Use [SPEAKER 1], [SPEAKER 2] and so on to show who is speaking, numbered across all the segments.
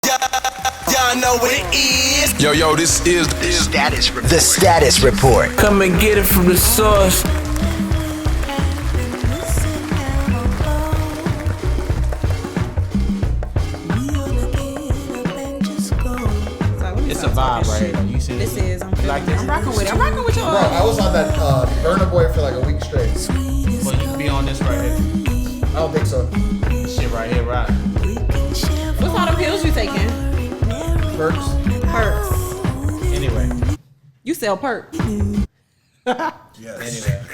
[SPEAKER 1] Y'all know what it is.
[SPEAKER 2] Yo, this is
[SPEAKER 3] The Status Report.
[SPEAKER 4] Come and get it from the source.
[SPEAKER 5] It's a vibe right here. You see
[SPEAKER 6] This is. I'm
[SPEAKER 5] like this?
[SPEAKER 6] I'm rocking with it. I'm rocking with y'all.
[SPEAKER 7] Bro, I was on that Burna Boy for like a week straight.
[SPEAKER 5] Well, you can be on this right here.
[SPEAKER 7] I don't think so.
[SPEAKER 5] This shit right here, right?
[SPEAKER 6] What's all the pills you taking?
[SPEAKER 7] Perks.
[SPEAKER 6] Perks.
[SPEAKER 5] Anyway.
[SPEAKER 6] You sell perks.
[SPEAKER 7] Yes.
[SPEAKER 5] Anyway.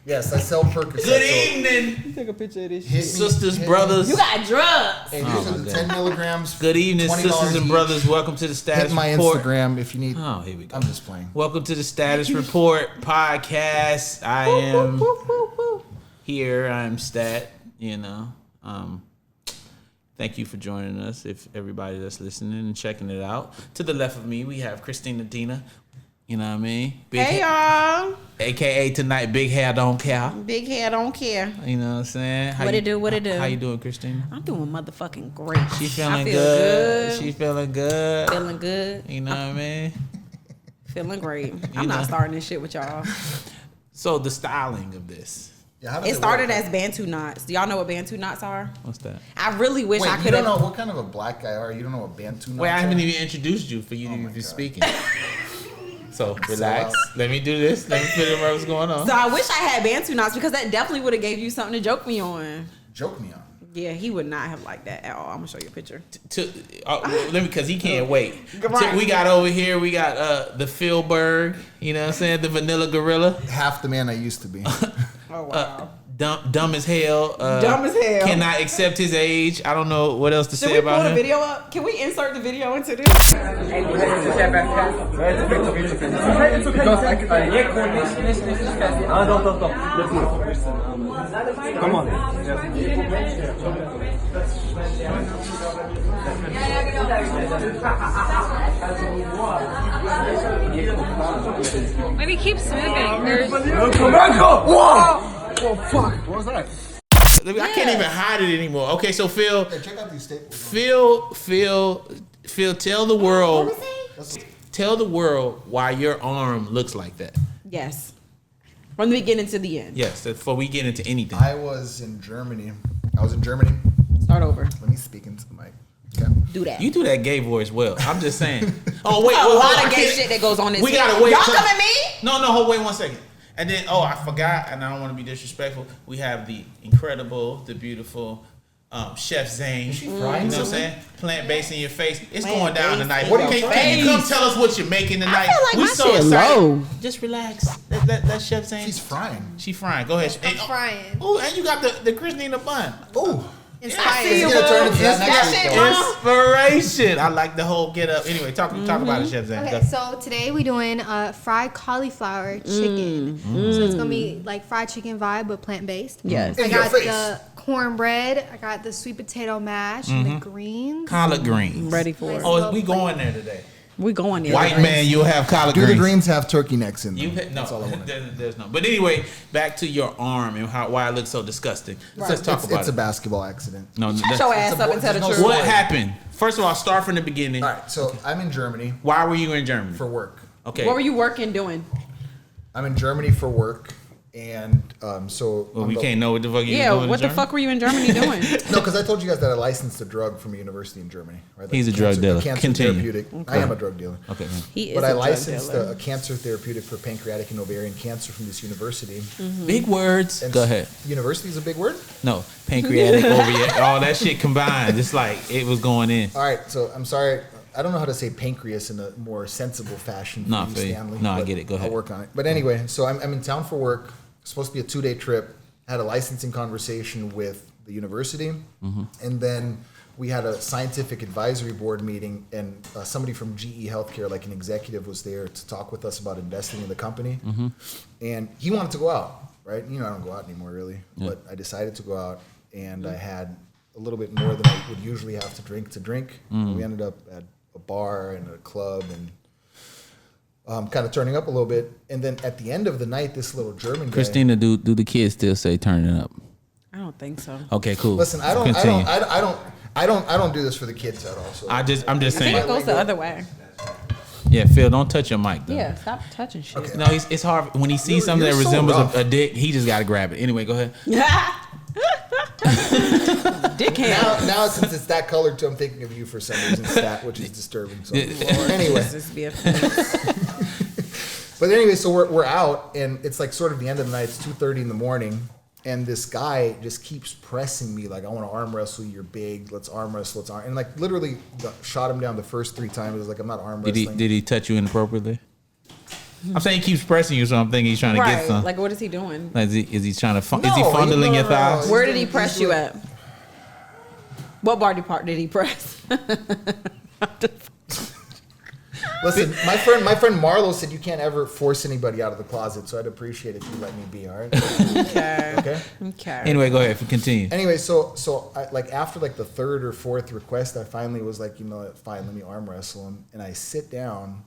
[SPEAKER 7] Yes, I sell Percocet.
[SPEAKER 5] Good evening,
[SPEAKER 6] Take a picture of this
[SPEAKER 7] Hit me,
[SPEAKER 5] sisters,
[SPEAKER 7] hit me.
[SPEAKER 5] brothers.
[SPEAKER 6] You got drugs.
[SPEAKER 7] Hey, these are the 10 milligrams.
[SPEAKER 5] Good evening,
[SPEAKER 7] $20
[SPEAKER 5] sisters and
[SPEAKER 7] each.
[SPEAKER 5] brothers. Welcome to the Status
[SPEAKER 7] Hit my
[SPEAKER 5] Report.
[SPEAKER 7] Instagram if you need.
[SPEAKER 5] Oh, here we go.
[SPEAKER 7] I'm just playing.
[SPEAKER 5] Welcome to the Status Report podcast. I am here. I'm Stat. Thank you for joining us. If everybody that's listening and checking it out. To the left of me, we have Christina Dina. You know what I mean?
[SPEAKER 6] Hey y'all.
[SPEAKER 5] AKA tonight, Big Hair Don't Care.
[SPEAKER 6] Big head don't care.
[SPEAKER 5] You know what I'm saying?
[SPEAKER 6] What it do?
[SPEAKER 5] How you doing, Christina?
[SPEAKER 6] I'm doing motherfucking great.
[SPEAKER 5] She
[SPEAKER 6] I
[SPEAKER 5] feeling
[SPEAKER 6] feel
[SPEAKER 5] good. She feeling good.
[SPEAKER 6] Feeling good.
[SPEAKER 5] You know what I mean?
[SPEAKER 6] Feeling great. I'm
[SPEAKER 5] know.
[SPEAKER 6] not starting this shit with y'all.
[SPEAKER 5] So the styling of this.
[SPEAKER 7] Yeah, how does
[SPEAKER 6] It started
[SPEAKER 7] work?
[SPEAKER 6] as Bantu knots. Do y'all know what Bantu knots are?
[SPEAKER 5] What's that?
[SPEAKER 6] I really wish
[SPEAKER 7] Wait,
[SPEAKER 6] I
[SPEAKER 7] you
[SPEAKER 6] could
[SPEAKER 7] don't
[SPEAKER 6] have.
[SPEAKER 7] know what kind of a black guy are you? don't know what Bantu knots
[SPEAKER 5] Wait, I
[SPEAKER 7] are?
[SPEAKER 5] haven't even introduced you for you to
[SPEAKER 7] my
[SPEAKER 5] even be
[SPEAKER 7] God.
[SPEAKER 5] speaking. So relax.
[SPEAKER 7] So,
[SPEAKER 5] Let me do this. Let me figure out what's going on.
[SPEAKER 6] So I wish I had Bantu knots because that definitely would have gave you something to joke me on.
[SPEAKER 7] Joke me on.
[SPEAKER 6] Yeah, he would not have liked that at all. I'm gonna show you a picture.
[SPEAKER 5] Let me, because he can't wait.
[SPEAKER 6] Right.
[SPEAKER 5] We got over here. We got the Philberg. You know what I'm saying? The Vanilla Gorilla.
[SPEAKER 7] Half the man I used to be.
[SPEAKER 6] Oh wow.
[SPEAKER 5] Dumb as hell.
[SPEAKER 6] Dumb as hell.
[SPEAKER 5] Cannot accept his age. I don't know what else to
[SPEAKER 6] Should
[SPEAKER 5] say
[SPEAKER 6] we pull
[SPEAKER 5] about
[SPEAKER 6] the
[SPEAKER 5] him.
[SPEAKER 6] video up? Can we insert the video into this?
[SPEAKER 8] Come on.
[SPEAKER 9] Maybe keep smoothing. There's
[SPEAKER 8] Oh fuck! What was that?
[SPEAKER 5] I can't even hide it anymore. Okay, so Phil,
[SPEAKER 7] Hey, check out these staples.
[SPEAKER 5] Phil, tell the world, why your arm looks like that.
[SPEAKER 6] Yes. From the beginning to the end.
[SPEAKER 5] Yes, before we get into anything.
[SPEAKER 7] I was in Germany.
[SPEAKER 6] Start over.
[SPEAKER 7] Let me speak into the mic. Okay.
[SPEAKER 6] Do that.
[SPEAKER 5] You do that gay voice well. I'm just saying. Oh wait,
[SPEAKER 6] a
[SPEAKER 5] hold
[SPEAKER 6] lot
[SPEAKER 5] on,
[SPEAKER 6] of
[SPEAKER 5] I
[SPEAKER 6] gay
[SPEAKER 5] can't-
[SPEAKER 6] shit that goes on this.
[SPEAKER 5] We
[SPEAKER 6] here.
[SPEAKER 5] gotta wait.
[SPEAKER 6] Y'all
[SPEAKER 5] till-
[SPEAKER 6] come at me?
[SPEAKER 5] No, wait 1 second. And then, I forgot, and I don't want to be disrespectful. We have the incredible, the beautiful Chef Zane. You know what I'm saying? Plant-based in your face. It's going down tonight.
[SPEAKER 6] in your
[SPEAKER 5] Can you come tell us what you're making tonight?
[SPEAKER 6] I feel like
[SPEAKER 5] We
[SPEAKER 6] my
[SPEAKER 5] so
[SPEAKER 6] shit
[SPEAKER 5] excited.
[SPEAKER 6] low.
[SPEAKER 5] Just relax. Let Chef Zane.
[SPEAKER 7] She's frying.
[SPEAKER 5] She frying. Go ahead. And,
[SPEAKER 9] frying.
[SPEAKER 5] oh, and you got the Christina bun.
[SPEAKER 7] Ooh.
[SPEAKER 9] Inspired.
[SPEAKER 7] It's gonna turn into that next week, though.
[SPEAKER 5] Inspiration. I like the whole get up. Anyway, talk about it, Chef Zane.
[SPEAKER 9] Okay, so today we doing fried cauliflower chicken. So it's gonna be like fried chicken vibe, but plant based.
[SPEAKER 6] Yes.
[SPEAKER 9] I
[SPEAKER 7] In your
[SPEAKER 9] got
[SPEAKER 7] face.
[SPEAKER 9] the cornbread. I got the sweet potato mash and the greens.
[SPEAKER 5] Collard greens.
[SPEAKER 6] Ready for it.
[SPEAKER 5] Oh, we going there today.
[SPEAKER 6] We going there.
[SPEAKER 5] White man, you'll have collard
[SPEAKER 7] Do
[SPEAKER 5] greens.
[SPEAKER 7] the greens have turkey necks in them?
[SPEAKER 5] You hit, no,
[SPEAKER 7] That's all I want.
[SPEAKER 5] there's no. But anyway, back to your arm and why it looks so disgusting. Let's talk about
[SPEAKER 7] It's a
[SPEAKER 5] it.
[SPEAKER 7] basketball accident.
[SPEAKER 5] No,
[SPEAKER 6] Shut your ass
[SPEAKER 7] It's a
[SPEAKER 6] up and tell the
[SPEAKER 7] there's
[SPEAKER 6] truth.
[SPEAKER 7] no
[SPEAKER 5] what
[SPEAKER 7] story.
[SPEAKER 5] happened? First of all, start from the beginning.
[SPEAKER 7] All right, so I'm in Germany
[SPEAKER 5] Why were you in Germany?
[SPEAKER 7] for work.
[SPEAKER 5] Okay.
[SPEAKER 6] What were you working doing?
[SPEAKER 7] I'm in Germany for work, and so
[SPEAKER 5] Well,
[SPEAKER 7] I'm
[SPEAKER 5] we
[SPEAKER 7] the-
[SPEAKER 5] can't know what the fuck you
[SPEAKER 6] Yeah,
[SPEAKER 5] doing. in
[SPEAKER 6] what the
[SPEAKER 5] Germany?
[SPEAKER 6] fuck were you in Germany doing?
[SPEAKER 7] No, because I told you guys that I licensed a drug from a university in Germany. Right? Like
[SPEAKER 5] He's a drug dealer.
[SPEAKER 7] Cancer
[SPEAKER 5] Continue.
[SPEAKER 7] therapeutic. I am a drug dealer.
[SPEAKER 5] Okay.
[SPEAKER 6] He is
[SPEAKER 7] But
[SPEAKER 6] a
[SPEAKER 7] I
[SPEAKER 6] drug
[SPEAKER 7] licensed
[SPEAKER 6] dealer.
[SPEAKER 7] a cancer therapeutic for pancreatic and ovarian cancer from this university.
[SPEAKER 5] Big words.
[SPEAKER 7] And
[SPEAKER 5] Go ahead.
[SPEAKER 7] University is a big word.
[SPEAKER 5] No, pancreatic, ovarian, all that shit combined. It's like it was going in.
[SPEAKER 7] All right, so I'm sorry. I don't know how to say pancreas in a more sensible fashion.
[SPEAKER 5] No,
[SPEAKER 7] for you,
[SPEAKER 5] for you.
[SPEAKER 7] Stanley,
[SPEAKER 5] No, I
[SPEAKER 7] but
[SPEAKER 5] get it. Go ahead.
[SPEAKER 7] I'll work on it. But anyway, so I'm in town for work. It's supposed to be a 2-day trip. I had a licensing conversation with the university,
[SPEAKER 5] Mm-hmm.
[SPEAKER 7] and then we had a scientific advisory board meeting, and somebody from GE Healthcare, like an executive, was there to talk with us about investing in the company.
[SPEAKER 5] Mm-hmm.
[SPEAKER 7] And he wanted to go out, right? You know, I don't go out anymore really, but I decided to go out, and I had a little bit more than I would usually have to drink.
[SPEAKER 5] Mm.
[SPEAKER 7] We ended up at a bar and a club, and kind of turning up a little bit. And then at the end of the night, this little German guy.
[SPEAKER 5] Christina, do the kids still say turning up?
[SPEAKER 6] I don't think so.
[SPEAKER 5] Okay, cool.
[SPEAKER 7] Listen, I don't I don't do this for the kids at all. So
[SPEAKER 5] I'm just
[SPEAKER 6] I think
[SPEAKER 5] saying.
[SPEAKER 6] it goes the other way.
[SPEAKER 5] Yeah, Phil, don't touch your mic though.
[SPEAKER 6] Yeah, stop touching shit.
[SPEAKER 7] Okay.
[SPEAKER 5] No, it's hard when he sees something
[SPEAKER 7] You're
[SPEAKER 5] that
[SPEAKER 7] so
[SPEAKER 5] resembles
[SPEAKER 7] rough.
[SPEAKER 5] a dick. He just got to grab it. Anyway, go ahead.
[SPEAKER 6] Dick hand.
[SPEAKER 7] Now since it's that color too, I'm thinking of you for some reason, stat, which is disturbing. So anyway,
[SPEAKER 6] This be a thing.
[SPEAKER 7] but anyway, so we're out, and it's like sort of the end of the night. It's 2:30 in the morning, and this guy just keeps pressing me like, "I want to arm wrestle you. You're big. Let's arm wrestle. Let's arm." And like literally shot him down the first 3 times. It was like, I'm not arm wrestling.
[SPEAKER 5] Did he touch you inappropriately? I'm saying he keeps pressing you, so I'm thinking he's trying to get
[SPEAKER 6] Right.
[SPEAKER 5] some.
[SPEAKER 6] Like, what is he doing?
[SPEAKER 5] Like, is he trying to? Is he
[SPEAKER 7] No,
[SPEAKER 5] fondling
[SPEAKER 7] no,
[SPEAKER 5] your
[SPEAKER 7] no,
[SPEAKER 5] thighs?
[SPEAKER 7] no.
[SPEAKER 6] Where did he
[SPEAKER 7] He's
[SPEAKER 6] press you
[SPEAKER 7] doing-
[SPEAKER 6] at? What body part did he press?
[SPEAKER 7] Listen, my friend Marlo said you can't ever force anybody out of the closet, so I'd appreciate if you let me be. All right.
[SPEAKER 6] Okay.
[SPEAKER 7] Okay.
[SPEAKER 6] Okay.
[SPEAKER 5] Anyway, go ahead. Continue.
[SPEAKER 7] Anyway, so I, like after like the 3rd or 4th request, I finally was like, you know what, fine, let me arm wrestle him. And I sit down,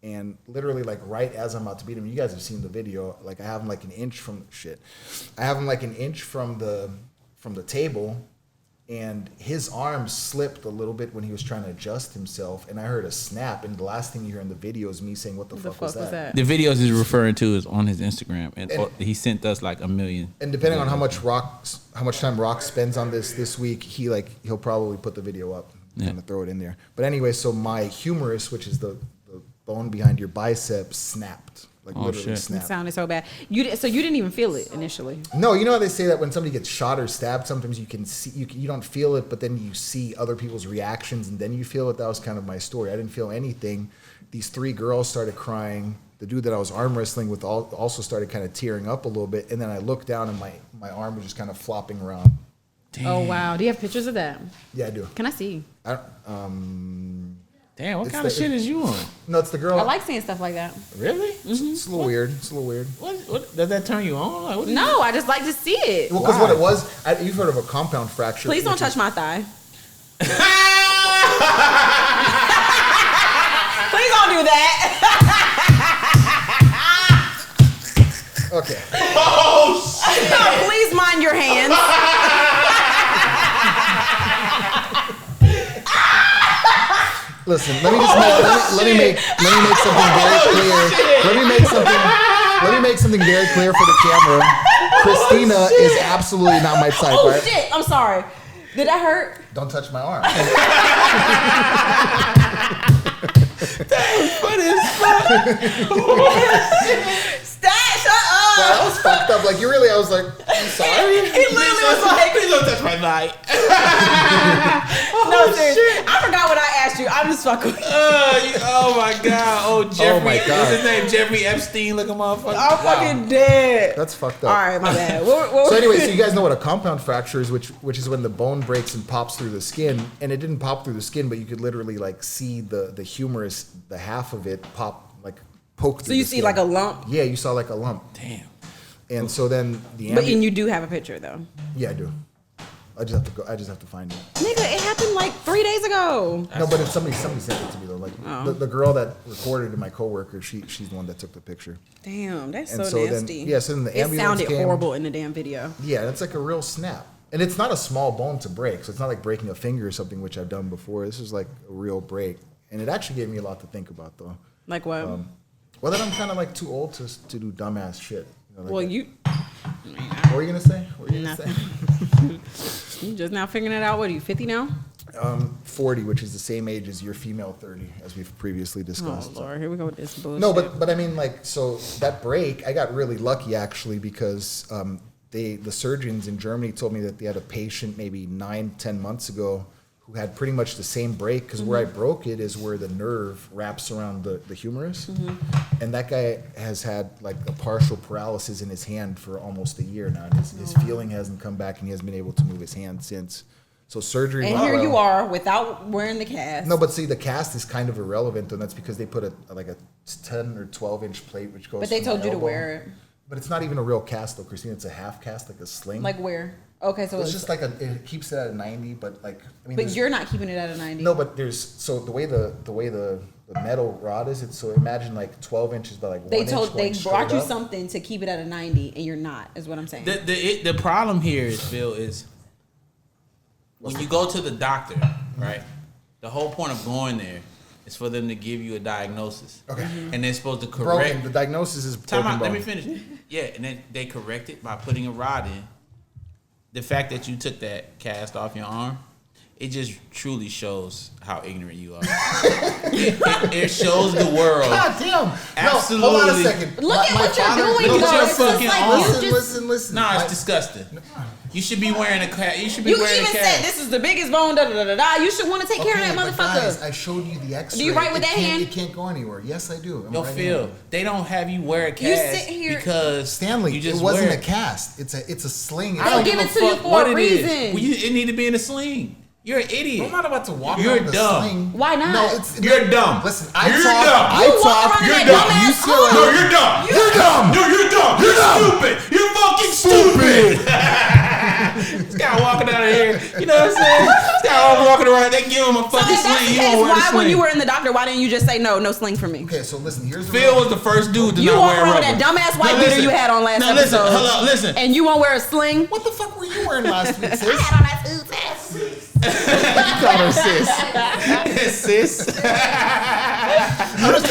[SPEAKER 7] and literally like right as I'm about to beat him, you guys have seen the video. Like I have him like an inch from I have him like an inch from the table, and his arm slipped a little bit when he was trying to adjust himself, and I heard a snap. And the last thing you hear in the video is me saying, "What the fuck was that?"
[SPEAKER 5] The videos he's referring to is on his Instagram, and he sent us like 1 million.
[SPEAKER 7] And depending on how much time Rock spends on this week, he'll probably put the video up. I'm
[SPEAKER 5] Yeah.
[SPEAKER 7] gonna throw it in there. But anyway, so my humerus, which is the bone behind your bicep, snapped. Like literally
[SPEAKER 5] shit.
[SPEAKER 6] It
[SPEAKER 7] snapped.
[SPEAKER 6] sounded so bad. So you didn't even feel it initially.
[SPEAKER 7] No, you know how they say that when somebody gets shot or stabbed, sometimes you can see you don't feel it, but then you see other people's reactions, and then you feel it. That was kind of my story. I didn't feel anything. These 3 girls started crying. The dude that I was arm wrestling with also started kind of tearing up a little bit, and then I looked down, and my arm was just kind of flopping around.
[SPEAKER 5] Damn.
[SPEAKER 6] Oh wow. Do you have pictures of that?
[SPEAKER 7] Yeah, I do.
[SPEAKER 6] Can I see?
[SPEAKER 5] Damn, what
[SPEAKER 7] It's
[SPEAKER 5] kind of
[SPEAKER 7] the-
[SPEAKER 5] shit is you on?
[SPEAKER 7] No, it's the girl.
[SPEAKER 6] I like seeing stuff like that.
[SPEAKER 5] Really?
[SPEAKER 7] It's a little weird. It's a little weird.
[SPEAKER 5] What does that turn you on? Like, what do you-
[SPEAKER 6] No, I just like to see it.
[SPEAKER 7] Well, because what it was, you've heard of a compound fracture.
[SPEAKER 6] Please don't
[SPEAKER 7] which
[SPEAKER 6] touch
[SPEAKER 7] is-
[SPEAKER 6] my thigh. Please don't do that.
[SPEAKER 7] Okay.
[SPEAKER 6] Please mind your hands.
[SPEAKER 7] Listen, let me make something very clear. Let me make something very clear for the camera. Christina is absolutely not my type.
[SPEAKER 6] Oh
[SPEAKER 7] right?
[SPEAKER 6] shit! I'm sorry. Did that hurt?
[SPEAKER 7] Don't touch my arm.
[SPEAKER 6] Shut up.
[SPEAKER 7] That was fucked up. Like I was like, I'm sorry.
[SPEAKER 6] He literally was like,
[SPEAKER 5] Please don't touch my night.
[SPEAKER 6] no, seriously. I forgot what I asked you. I'm just fucking with you.
[SPEAKER 5] Oh my god. Oh, Jeffrey.
[SPEAKER 7] my God.
[SPEAKER 5] What's his name? Jeffrey Epstein looking motherfucker.
[SPEAKER 6] I'm fucking dead.
[SPEAKER 7] That's fucked
[SPEAKER 6] All
[SPEAKER 7] up.
[SPEAKER 6] right, my bad. What,
[SPEAKER 7] So anyway, so you guys know what a compound fracture is, which is when the bone breaks and pops through the skin, and it didn't pop through the skin, but you could literally like see the humerus, the half of it poke through.
[SPEAKER 6] so you
[SPEAKER 7] the
[SPEAKER 6] see
[SPEAKER 7] skin.
[SPEAKER 6] like a lump,
[SPEAKER 7] Yeah, you saw like a lump,
[SPEAKER 5] Damn.
[SPEAKER 7] and so then the
[SPEAKER 6] and you do have a picture though.
[SPEAKER 7] Yeah, I do. I just have to find it.
[SPEAKER 6] Nigga, it happened like 3 days ago.
[SPEAKER 7] No, but it's somebody sent it to me though. Like
[SPEAKER 6] Oh.
[SPEAKER 7] the girl that recorded it, my coworker, she's the one that took the picture.
[SPEAKER 6] Damn, that's
[SPEAKER 7] And
[SPEAKER 6] so
[SPEAKER 7] so then-
[SPEAKER 6] nasty.
[SPEAKER 7] yeah, so then the
[SPEAKER 6] it
[SPEAKER 7] ambulance
[SPEAKER 6] sounded
[SPEAKER 7] came.
[SPEAKER 6] horrible in the damn video.
[SPEAKER 7] Yeah, it's like a real snap. And it's not a small bone to break, so it's not like breaking a finger or something, which I've done before. This is like a real break. And it actually gave me a lot to think about, though.
[SPEAKER 6] Like what?
[SPEAKER 7] Well, that I'm kind of like too old to do dumbass shit. You know, like
[SPEAKER 6] well,
[SPEAKER 7] that.
[SPEAKER 6] you
[SPEAKER 7] What were you going to say? What were you going to
[SPEAKER 6] Nothing.
[SPEAKER 7] say?
[SPEAKER 6] you just now figuring it out. What are you, 50 now?
[SPEAKER 7] 40, which is the same age as your female 30, as we've previously
[SPEAKER 6] Oh
[SPEAKER 7] discussed.
[SPEAKER 6] Lord, here we go with this bullshit.
[SPEAKER 7] No, but I mean, like, so that break, I got really lucky actually because the surgeons in Germany told me that they had a patient maybe 9-10 months ago who had pretty much the same break, because where I broke it is where the nerve wraps around the humerus, and that guy has had like a partial paralysis in his hand for almost a year now. And his feeling hasn't come back, and he hasn't been able to move his hand since. So surgery.
[SPEAKER 6] and
[SPEAKER 7] went
[SPEAKER 6] here
[SPEAKER 7] well.
[SPEAKER 6] you are without wearing the cast.
[SPEAKER 7] No, but see, the cast is kind of irrelevant, and that's because they put a 10 or 12-inch plate, which goes.
[SPEAKER 6] but they
[SPEAKER 7] from
[SPEAKER 6] told
[SPEAKER 7] my
[SPEAKER 6] you to
[SPEAKER 7] elbow.
[SPEAKER 6] wear it.
[SPEAKER 7] But it's not even a real cast, though, Christina. It's a half cast, like a sling.
[SPEAKER 6] Like where? Okay, so
[SPEAKER 7] it's just like it keeps it at a 90, but like I mean.
[SPEAKER 6] But
[SPEAKER 7] there's-
[SPEAKER 6] you're not keeping it at a 90.
[SPEAKER 7] No, but there's the way the metal rod is. It's so imagine like 12 inches by like
[SPEAKER 6] They
[SPEAKER 7] 1 inch
[SPEAKER 6] they
[SPEAKER 7] going
[SPEAKER 6] brought you
[SPEAKER 7] straight up.
[SPEAKER 6] something to keep it at a 90, and you're not. Is what I'm saying.
[SPEAKER 5] The problem here is, Phil, is when you go to the doctor, right? The whole point of going there is for them to give you a diagnosis.
[SPEAKER 7] Okay.
[SPEAKER 5] And they're supposed to correct.
[SPEAKER 7] Broken. The diagnosis is
[SPEAKER 5] Time
[SPEAKER 7] broken
[SPEAKER 5] out.
[SPEAKER 7] bone.
[SPEAKER 5] Let me finish. Yeah, and then they correct it by putting a rod in. The fact that you took that cast off your arm, it just truly shows how ignorant you are. it shows the world.
[SPEAKER 7] God damn.
[SPEAKER 5] Absolutely.
[SPEAKER 7] No, hold on a second.
[SPEAKER 6] Look at what you're doing.
[SPEAKER 5] Look at your
[SPEAKER 6] It's just
[SPEAKER 5] fucking
[SPEAKER 6] like
[SPEAKER 5] arm.
[SPEAKER 6] you
[SPEAKER 7] Listen.
[SPEAKER 5] No, it's disgusting. You should be wearing a cast. You should be
[SPEAKER 6] You
[SPEAKER 5] wearing
[SPEAKER 6] even
[SPEAKER 5] a
[SPEAKER 6] said
[SPEAKER 5] cast.
[SPEAKER 6] this is the biggest bone. Da da da da. You should want to take care of that
[SPEAKER 7] but
[SPEAKER 6] motherfucker.
[SPEAKER 7] guys, I showed you the X-ray.
[SPEAKER 6] Do you write with
[SPEAKER 7] It
[SPEAKER 6] that
[SPEAKER 7] can't-
[SPEAKER 6] hand?
[SPEAKER 7] It can't go anywhere. Yes, I do. I'm
[SPEAKER 5] Yo,
[SPEAKER 7] writing
[SPEAKER 5] Phil,
[SPEAKER 7] it.
[SPEAKER 5] they don't have you wear a cast
[SPEAKER 6] You sit here-
[SPEAKER 5] because
[SPEAKER 7] Stanley,
[SPEAKER 5] you just
[SPEAKER 7] it wasn't
[SPEAKER 5] wear
[SPEAKER 7] a cast. It's a sling.
[SPEAKER 5] I don't
[SPEAKER 6] They'll
[SPEAKER 5] give
[SPEAKER 6] give
[SPEAKER 5] a
[SPEAKER 6] it to you
[SPEAKER 5] fuck
[SPEAKER 6] for
[SPEAKER 5] what
[SPEAKER 6] a
[SPEAKER 5] it is.
[SPEAKER 6] reason.
[SPEAKER 5] Well, it need to be in a sling. You're an idiot.
[SPEAKER 7] I'm not about to walk
[SPEAKER 5] You're
[SPEAKER 7] around with
[SPEAKER 5] dumb.
[SPEAKER 7] a sling.
[SPEAKER 6] Why not?
[SPEAKER 7] No, it's
[SPEAKER 5] You're dumb.
[SPEAKER 7] Listen,
[SPEAKER 5] You're
[SPEAKER 7] talk.
[SPEAKER 5] dumb.
[SPEAKER 7] I
[SPEAKER 6] You walk
[SPEAKER 7] talk.
[SPEAKER 6] around in
[SPEAKER 7] You're
[SPEAKER 6] that
[SPEAKER 7] dumb.
[SPEAKER 6] dumbass
[SPEAKER 7] You still.
[SPEAKER 6] arm.
[SPEAKER 5] No, you're dumb.
[SPEAKER 7] You're dumb.
[SPEAKER 5] No, you're dumb. You're stupid. You're fucking stupid. This guy walking out of here. You know what I'm saying? This guy walking around. They give him a
[SPEAKER 6] So
[SPEAKER 5] fucking
[SPEAKER 6] if that's
[SPEAKER 5] sling.
[SPEAKER 6] the
[SPEAKER 5] You
[SPEAKER 6] case,
[SPEAKER 5] don't wear the
[SPEAKER 6] why when
[SPEAKER 5] sling.
[SPEAKER 6] you were in the doctor, why didn't you just say no sling for me?
[SPEAKER 7] Okay, so listen. Here's the
[SPEAKER 5] Phil
[SPEAKER 7] real-
[SPEAKER 5] was the first dude to
[SPEAKER 6] You
[SPEAKER 5] not
[SPEAKER 6] walk
[SPEAKER 5] wear
[SPEAKER 6] around
[SPEAKER 5] rubber.
[SPEAKER 6] with that dumbass white
[SPEAKER 5] No,
[SPEAKER 6] beater
[SPEAKER 5] listen.
[SPEAKER 6] you had on last
[SPEAKER 5] No,
[SPEAKER 6] episode.
[SPEAKER 5] listen. Hold on. Listen.
[SPEAKER 6] And you won't wear a sling?
[SPEAKER 7] What the fuck were you wearing last week, sis?
[SPEAKER 6] I had on that suit, sis.
[SPEAKER 7] Call her sis.
[SPEAKER 5] Sis.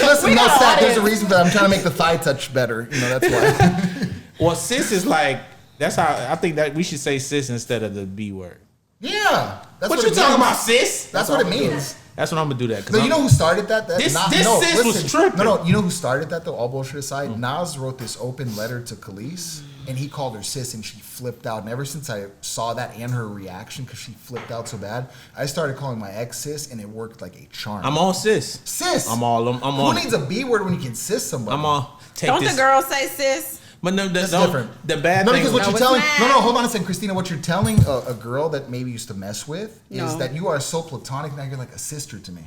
[SPEAKER 7] Listen,
[SPEAKER 6] We
[SPEAKER 7] no
[SPEAKER 6] got
[SPEAKER 7] stat.
[SPEAKER 6] an
[SPEAKER 7] There's a
[SPEAKER 6] audience.
[SPEAKER 7] reason for that. I'm trying to make the thigh touch better. You know, that's why.
[SPEAKER 5] Well, sis is like, that's how I think that we should say sis instead of the B word.
[SPEAKER 7] Yeah. That's
[SPEAKER 5] What you
[SPEAKER 7] it
[SPEAKER 5] talking
[SPEAKER 7] means.
[SPEAKER 5] about, sis?
[SPEAKER 7] That's what it means.
[SPEAKER 5] That's what I'm gonna do that.
[SPEAKER 7] No, you know who started that?
[SPEAKER 5] This sis was tripping.
[SPEAKER 7] No, you know who started that though? All bullshit aside, Nas wrote this open letter to Khalees, and he called her sis, and she flipped out. And ever since I saw that and her reaction, because she flipped out so bad, I started calling my ex sis, and it worked like a charm.
[SPEAKER 5] I'm on sis.
[SPEAKER 7] Sis.
[SPEAKER 5] I'm on.
[SPEAKER 7] Who needs a B word when you can sis somebody?
[SPEAKER 5] I'm on. Take
[SPEAKER 6] Don't
[SPEAKER 5] this.
[SPEAKER 6] the girls say sis?
[SPEAKER 5] But no,
[SPEAKER 7] That's
[SPEAKER 5] don't-
[SPEAKER 7] different.
[SPEAKER 5] The bad
[SPEAKER 7] No,
[SPEAKER 5] thing.
[SPEAKER 7] because what
[SPEAKER 6] No,
[SPEAKER 7] you're
[SPEAKER 6] it's
[SPEAKER 7] telling,
[SPEAKER 6] not.
[SPEAKER 7] no, hold on a second, Christina. What you're telling a girl that maybe used to mess with is
[SPEAKER 6] No.
[SPEAKER 7] that you are so platonic now. You're like a sister to me.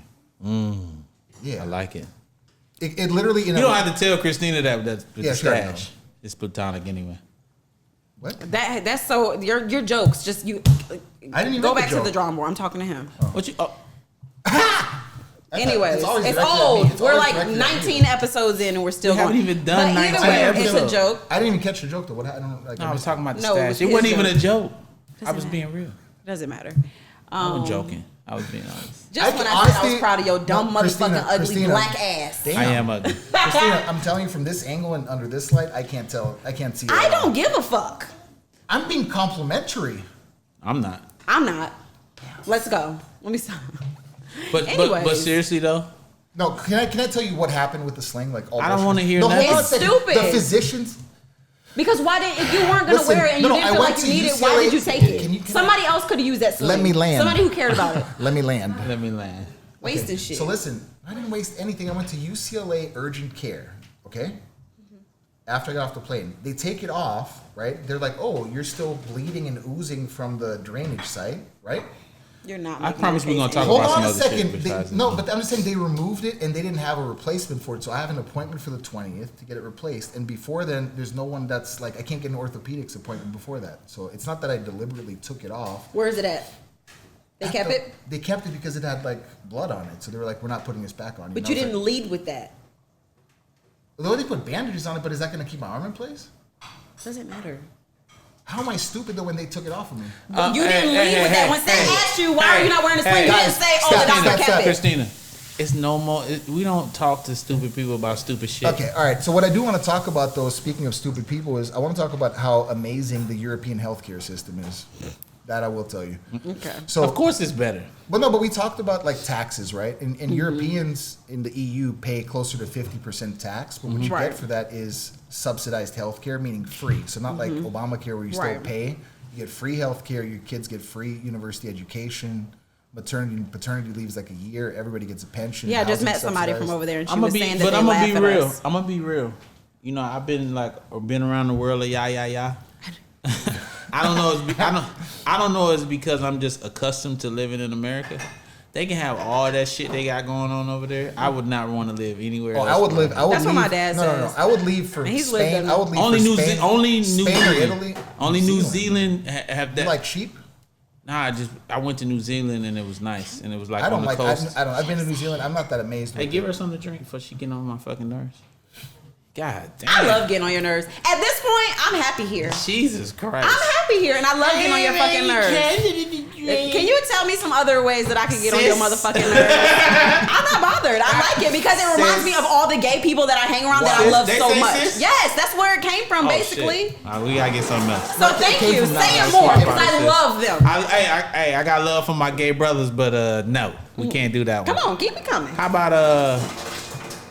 [SPEAKER 7] Yeah,
[SPEAKER 5] I like it.
[SPEAKER 7] it literally.
[SPEAKER 5] You don't have to tell Christina that with
[SPEAKER 7] Yeah,
[SPEAKER 5] the
[SPEAKER 7] sure I know.
[SPEAKER 5] stash. It's platonic anyway.
[SPEAKER 7] What?
[SPEAKER 6] That's so your jokes. Just you.
[SPEAKER 7] I didn't even
[SPEAKER 6] go
[SPEAKER 7] make
[SPEAKER 6] back
[SPEAKER 7] the
[SPEAKER 6] to the
[SPEAKER 7] joke.
[SPEAKER 6] drawing board. I'm talking to him.
[SPEAKER 5] What you? Oh,
[SPEAKER 6] Anyways,
[SPEAKER 7] always
[SPEAKER 6] it's
[SPEAKER 7] directed at me.
[SPEAKER 6] old.
[SPEAKER 7] It's
[SPEAKER 6] We're
[SPEAKER 7] always
[SPEAKER 6] like
[SPEAKER 7] directed at
[SPEAKER 6] 19 episodes in and we're still
[SPEAKER 5] We haven't
[SPEAKER 6] going.
[SPEAKER 5] even done
[SPEAKER 6] But either
[SPEAKER 5] 19
[SPEAKER 6] way,
[SPEAKER 5] episodes.
[SPEAKER 6] It's a joke.
[SPEAKER 7] I didn't even catch the joke though. What? I don't like.
[SPEAKER 5] no, I was talking about the
[SPEAKER 6] No, it was
[SPEAKER 5] stash. It
[SPEAKER 6] his
[SPEAKER 5] wasn't even
[SPEAKER 6] joke.
[SPEAKER 5] a joke. I
[SPEAKER 6] Doesn't
[SPEAKER 5] was
[SPEAKER 6] matter.
[SPEAKER 5] being real.
[SPEAKER 6] Doesn't matter.
[SPEAKER 5] I was joking. I was being honest.
[SPEAKER 6] Just
[SPEAKER 7] I
[SPEAKER 6] when
[SPEAKER 7] can
[SPEAKER 6] I said I was
[SPEAKER 7] honestly-
[SPEAKER 6] proud of your dumb
[SPEAKER 7] No,
[SPEAKER 6] motherfucking ugly
[SPEAKER 7] Christina.
[SPEAKER 6] black ass.
[SPEAKER 7] Damn.
[SPEAKER 5] I am ugly.
[SPEAKER 7] Christina, I'm telling you from this angle and under this light, I can't tell. I can't see. it
[SPEAKER 6] I
[SPEAKER 7] at all.
[SPEAKER 6] don't give a fuck.
[SPEAKER 7] I'm being complimentary.
[SPEAKER 5] I'm not.
[SPEAKER 6] I'm not. Let's go. Let me stop.
[SPEAKER 5] But
[SPEAKER 6] Anyways.
[SPEAKER 5] seriously though,
[SPEAKER 7] No, can I tell you what happened with the sling? Like all
[SPEAKER 5] I don't
[SPEAKER 7] bullshit?
[SPEAKER 5] wanna hear
[SPEAKER 7] no, hold
[SPEAKER 5] nothing.
[SPEAKER 7] on a
[SPEAKER 6] It's
[SPEAKER 7] second.
[SPEAKER 6] stupid.
[SPEAKER 7] The physicians.
[SPEAKER 6] Because why didn't, if you weren't gonna
[SPEAKER 7] Listen,
[SPEAKER 6] wear it and
[SPEAKER 7] no,
[SPEAKER 6] you
[SPEAKER 7] no,
[SPEAKER 6] didn't
[SPEAKER 7] I
[SPEAKER 6] feel
[SPEAKER 7] went
[SPEAKER 6] like
[SPEAKER 7] to
[SPEAKER 6] you needed, why
[SPEAKER 7] UCLA.
[SPEAKER 6] did you take it?
[SPEAKER 7] Can you-
[SPEAKER 6] Somebody else could have used that sling.
[SPEAKER 7] Let me land.
[SPEAKER 6] Somebody who cared about it.
[SPEAKER 7] Let me land.
[SPEAKER 5] let me land.
[SPEAKER 6] Wasting shit.
[SPEAKER 7] So listen, I didn't waste anything. I went to UCLA urgent care. Okay. After I got off the plane, they take it off. Right. They're like, "Oh, you're still bleeding and oozing from the drainage site." Right.
[SPEAKER 6] You're not.
[SPEAKER 5] I
[SPEAKER 6] making
[SPEAKER 5] promise
[SPEAKER 6] your
[SPEAKER 5] we're gonna
[SPEAKER 6] face
[SPEAKER 5] talk
[SPEAKER 6] any-
[SPEAKER 7] Hold
[SPEAKER 5] about
[SPEAKER 7] on
[SPEAKER 5] some
[SPEAKER 7] a
[SPEAKER 5] other shit
[SPEAKER 7] second.
[SPEAKER 5] besides
[SPEAKER 7] No,
[SPEAKER 5] this.
[SPEAKER 7] but I'm just saying they removed it and they didn't have a replacement for it. So I have an appointment for the 20th to get it replaced. And before then, there's no one that's like, I can't get an orthopedics appointment before that. So it's not that I deliberately took it off.
[SPEAKER 6] Where is it at? They kept it,
[SPEAKER 7] They kept it because it had like blood on it. So they were like, we're not putting this back on you.
[SPEAKER 6] but
[SPEAKER 7] And
[SPEAKER 6] you
[SPEAKER 7] I was
[SPEAKER 6] didn't
[SPEAKER 7] like,
[SPEAKER 6] lead with that.
[SPEAKER 7] though they put bandages on it, but is that going to keep my arm in place?
[SPEAKER 6] Doesn't matter.
[SPEAKER 7] How am I stupid though when they took it off of me?
[SPEAKER 6] You didn't lead with that. When they asked you why are you not wearing a sling, you didn't say, "Oh, the doctor kept it."
[SPEAKER 5] Christina, it's no more. We don't talk to stupid people about stupid shit.
[SPEAKER 7] Okay, all right. So what I do want to talk about, though, speaking of stupid people, is I want to talk about how amazing the European healthcare system is. That I will tell you.
[SPEAKER 6] Okay.
[SPEAKER 7] So
[SPEAKER 5] Of course, it's better.
[SPEAKER 7] But no, but we talked about like taxes, right? And Europeans in the EU pay closer to 50% tax, but what you
[SPEAKER 6] Right.
[SPEAKER 7] get for that is subsidized healthcare, meaning free. So not like Obamacare where you still
[SPEAKER 6] Right.
[SPEAKER 7] pay. You get free healthcare, your kids get free university education, maternity and paternity leaves like a year, everybody gets a pension.
[SPEAKER 6] Yeah, I just
[SPEAKER 7] housing
[SPEAKER 6] met somebody from
[SPEAKER 7] subsidized.
[SPEAKER 6] over there, and she
[SPEAKER 5] I'm
[SPEAKER 6] was
[SPEAKER 5] gonna be,
[SPEAKER 6] saying that
[SPEAKER 5] but
[SPEAKER 6] they
[SPEAKER 5] I'm
[SPEAKER 6] laugh
[SPEAKER 5] gonna be
[SPEAKER 6] at
[SPEAKER 5] real.
[SPEAKER 6] us.
[SPEAKER 5] I'm gonna be real. You know, I've been around the world of yeah. I don't know. I don't know. It's because I'm just accustomed to living in America. They can have all that shit they got going on over there. I would not want to live anywhere
[SPEAKER 7] Oh,
[SPEAKER 5] else.
[SPEAKER 7] I would live. I would
[SPEAKER 6] That's what
[SPEAKER 7] leave,
[SPEAKER 6] my dad
[SPEAKER 7] no,
[SPEAKER 6] says.
[SPEAKER 7] I would leave for
[SPEAKER 6] And he's lived
[SPEAKER 7] Spain.
[SPEAKER 6] in-
[SPEAKER 7] I would leave
[SPEAKER 5] Only
[SPEAKER 7] for
[SPEAKER 5] New
[SPEAKER 7] Spain.
[SPEAKER 5] only New
[SPEAKER 7] Spain or
[SPEAKER 5] Zealand.
[SPEAKER 7] Italy.
[SPEAKER 5] Only New Zealand have
[SPEAKER 7] You
[SPEAKER 5] that.
[SPEAKER 7] like sheep?
[SPEAKER 5] Nah, I went to New Zealand and it was nice and it was like
[SPEAKER 7] I don't
[SPEAKER 5] on the
[SPEAKER 7] like.
[SPEAKER 5] coast.
[SPEAKER 7] I don't. I've been to New Zealand. I'm not that amazed.
[SPEAKER 5] Hey,
[SPEAKER 7] with
[SPEAKER 5] give
[SPEAKER 7] it.
[SPEAKER 5] her something to drink before she get on my fucking nerves. God damn.
[SPEAKER 6] I love getting on your nerves. At this point, I'm happy here.
[SPEAKER 5] Jesus Christ.
[SPEAKER 6] I'm happy here, and I love getting on your fucking nerves. Can you tell me some other ways that I can get on your motherfucking nerves? I'm not bothered. I like it because it reminds me of all the gay people that I hang around that I love so much.
[SPEAKER 5] Sis?
[SPEAKER 6] Yes, that's where it came from, basically.
[SPEAKER 5] We gotta get something else.
[SPEAKER 6] So thank you. Say it more because I love them.
[SPEAKER 5] I got love for my gay brothers, but no, we can't do that one.
[SPEAKER 6] Come on, keep it coming.
[SPEAKER 5] How about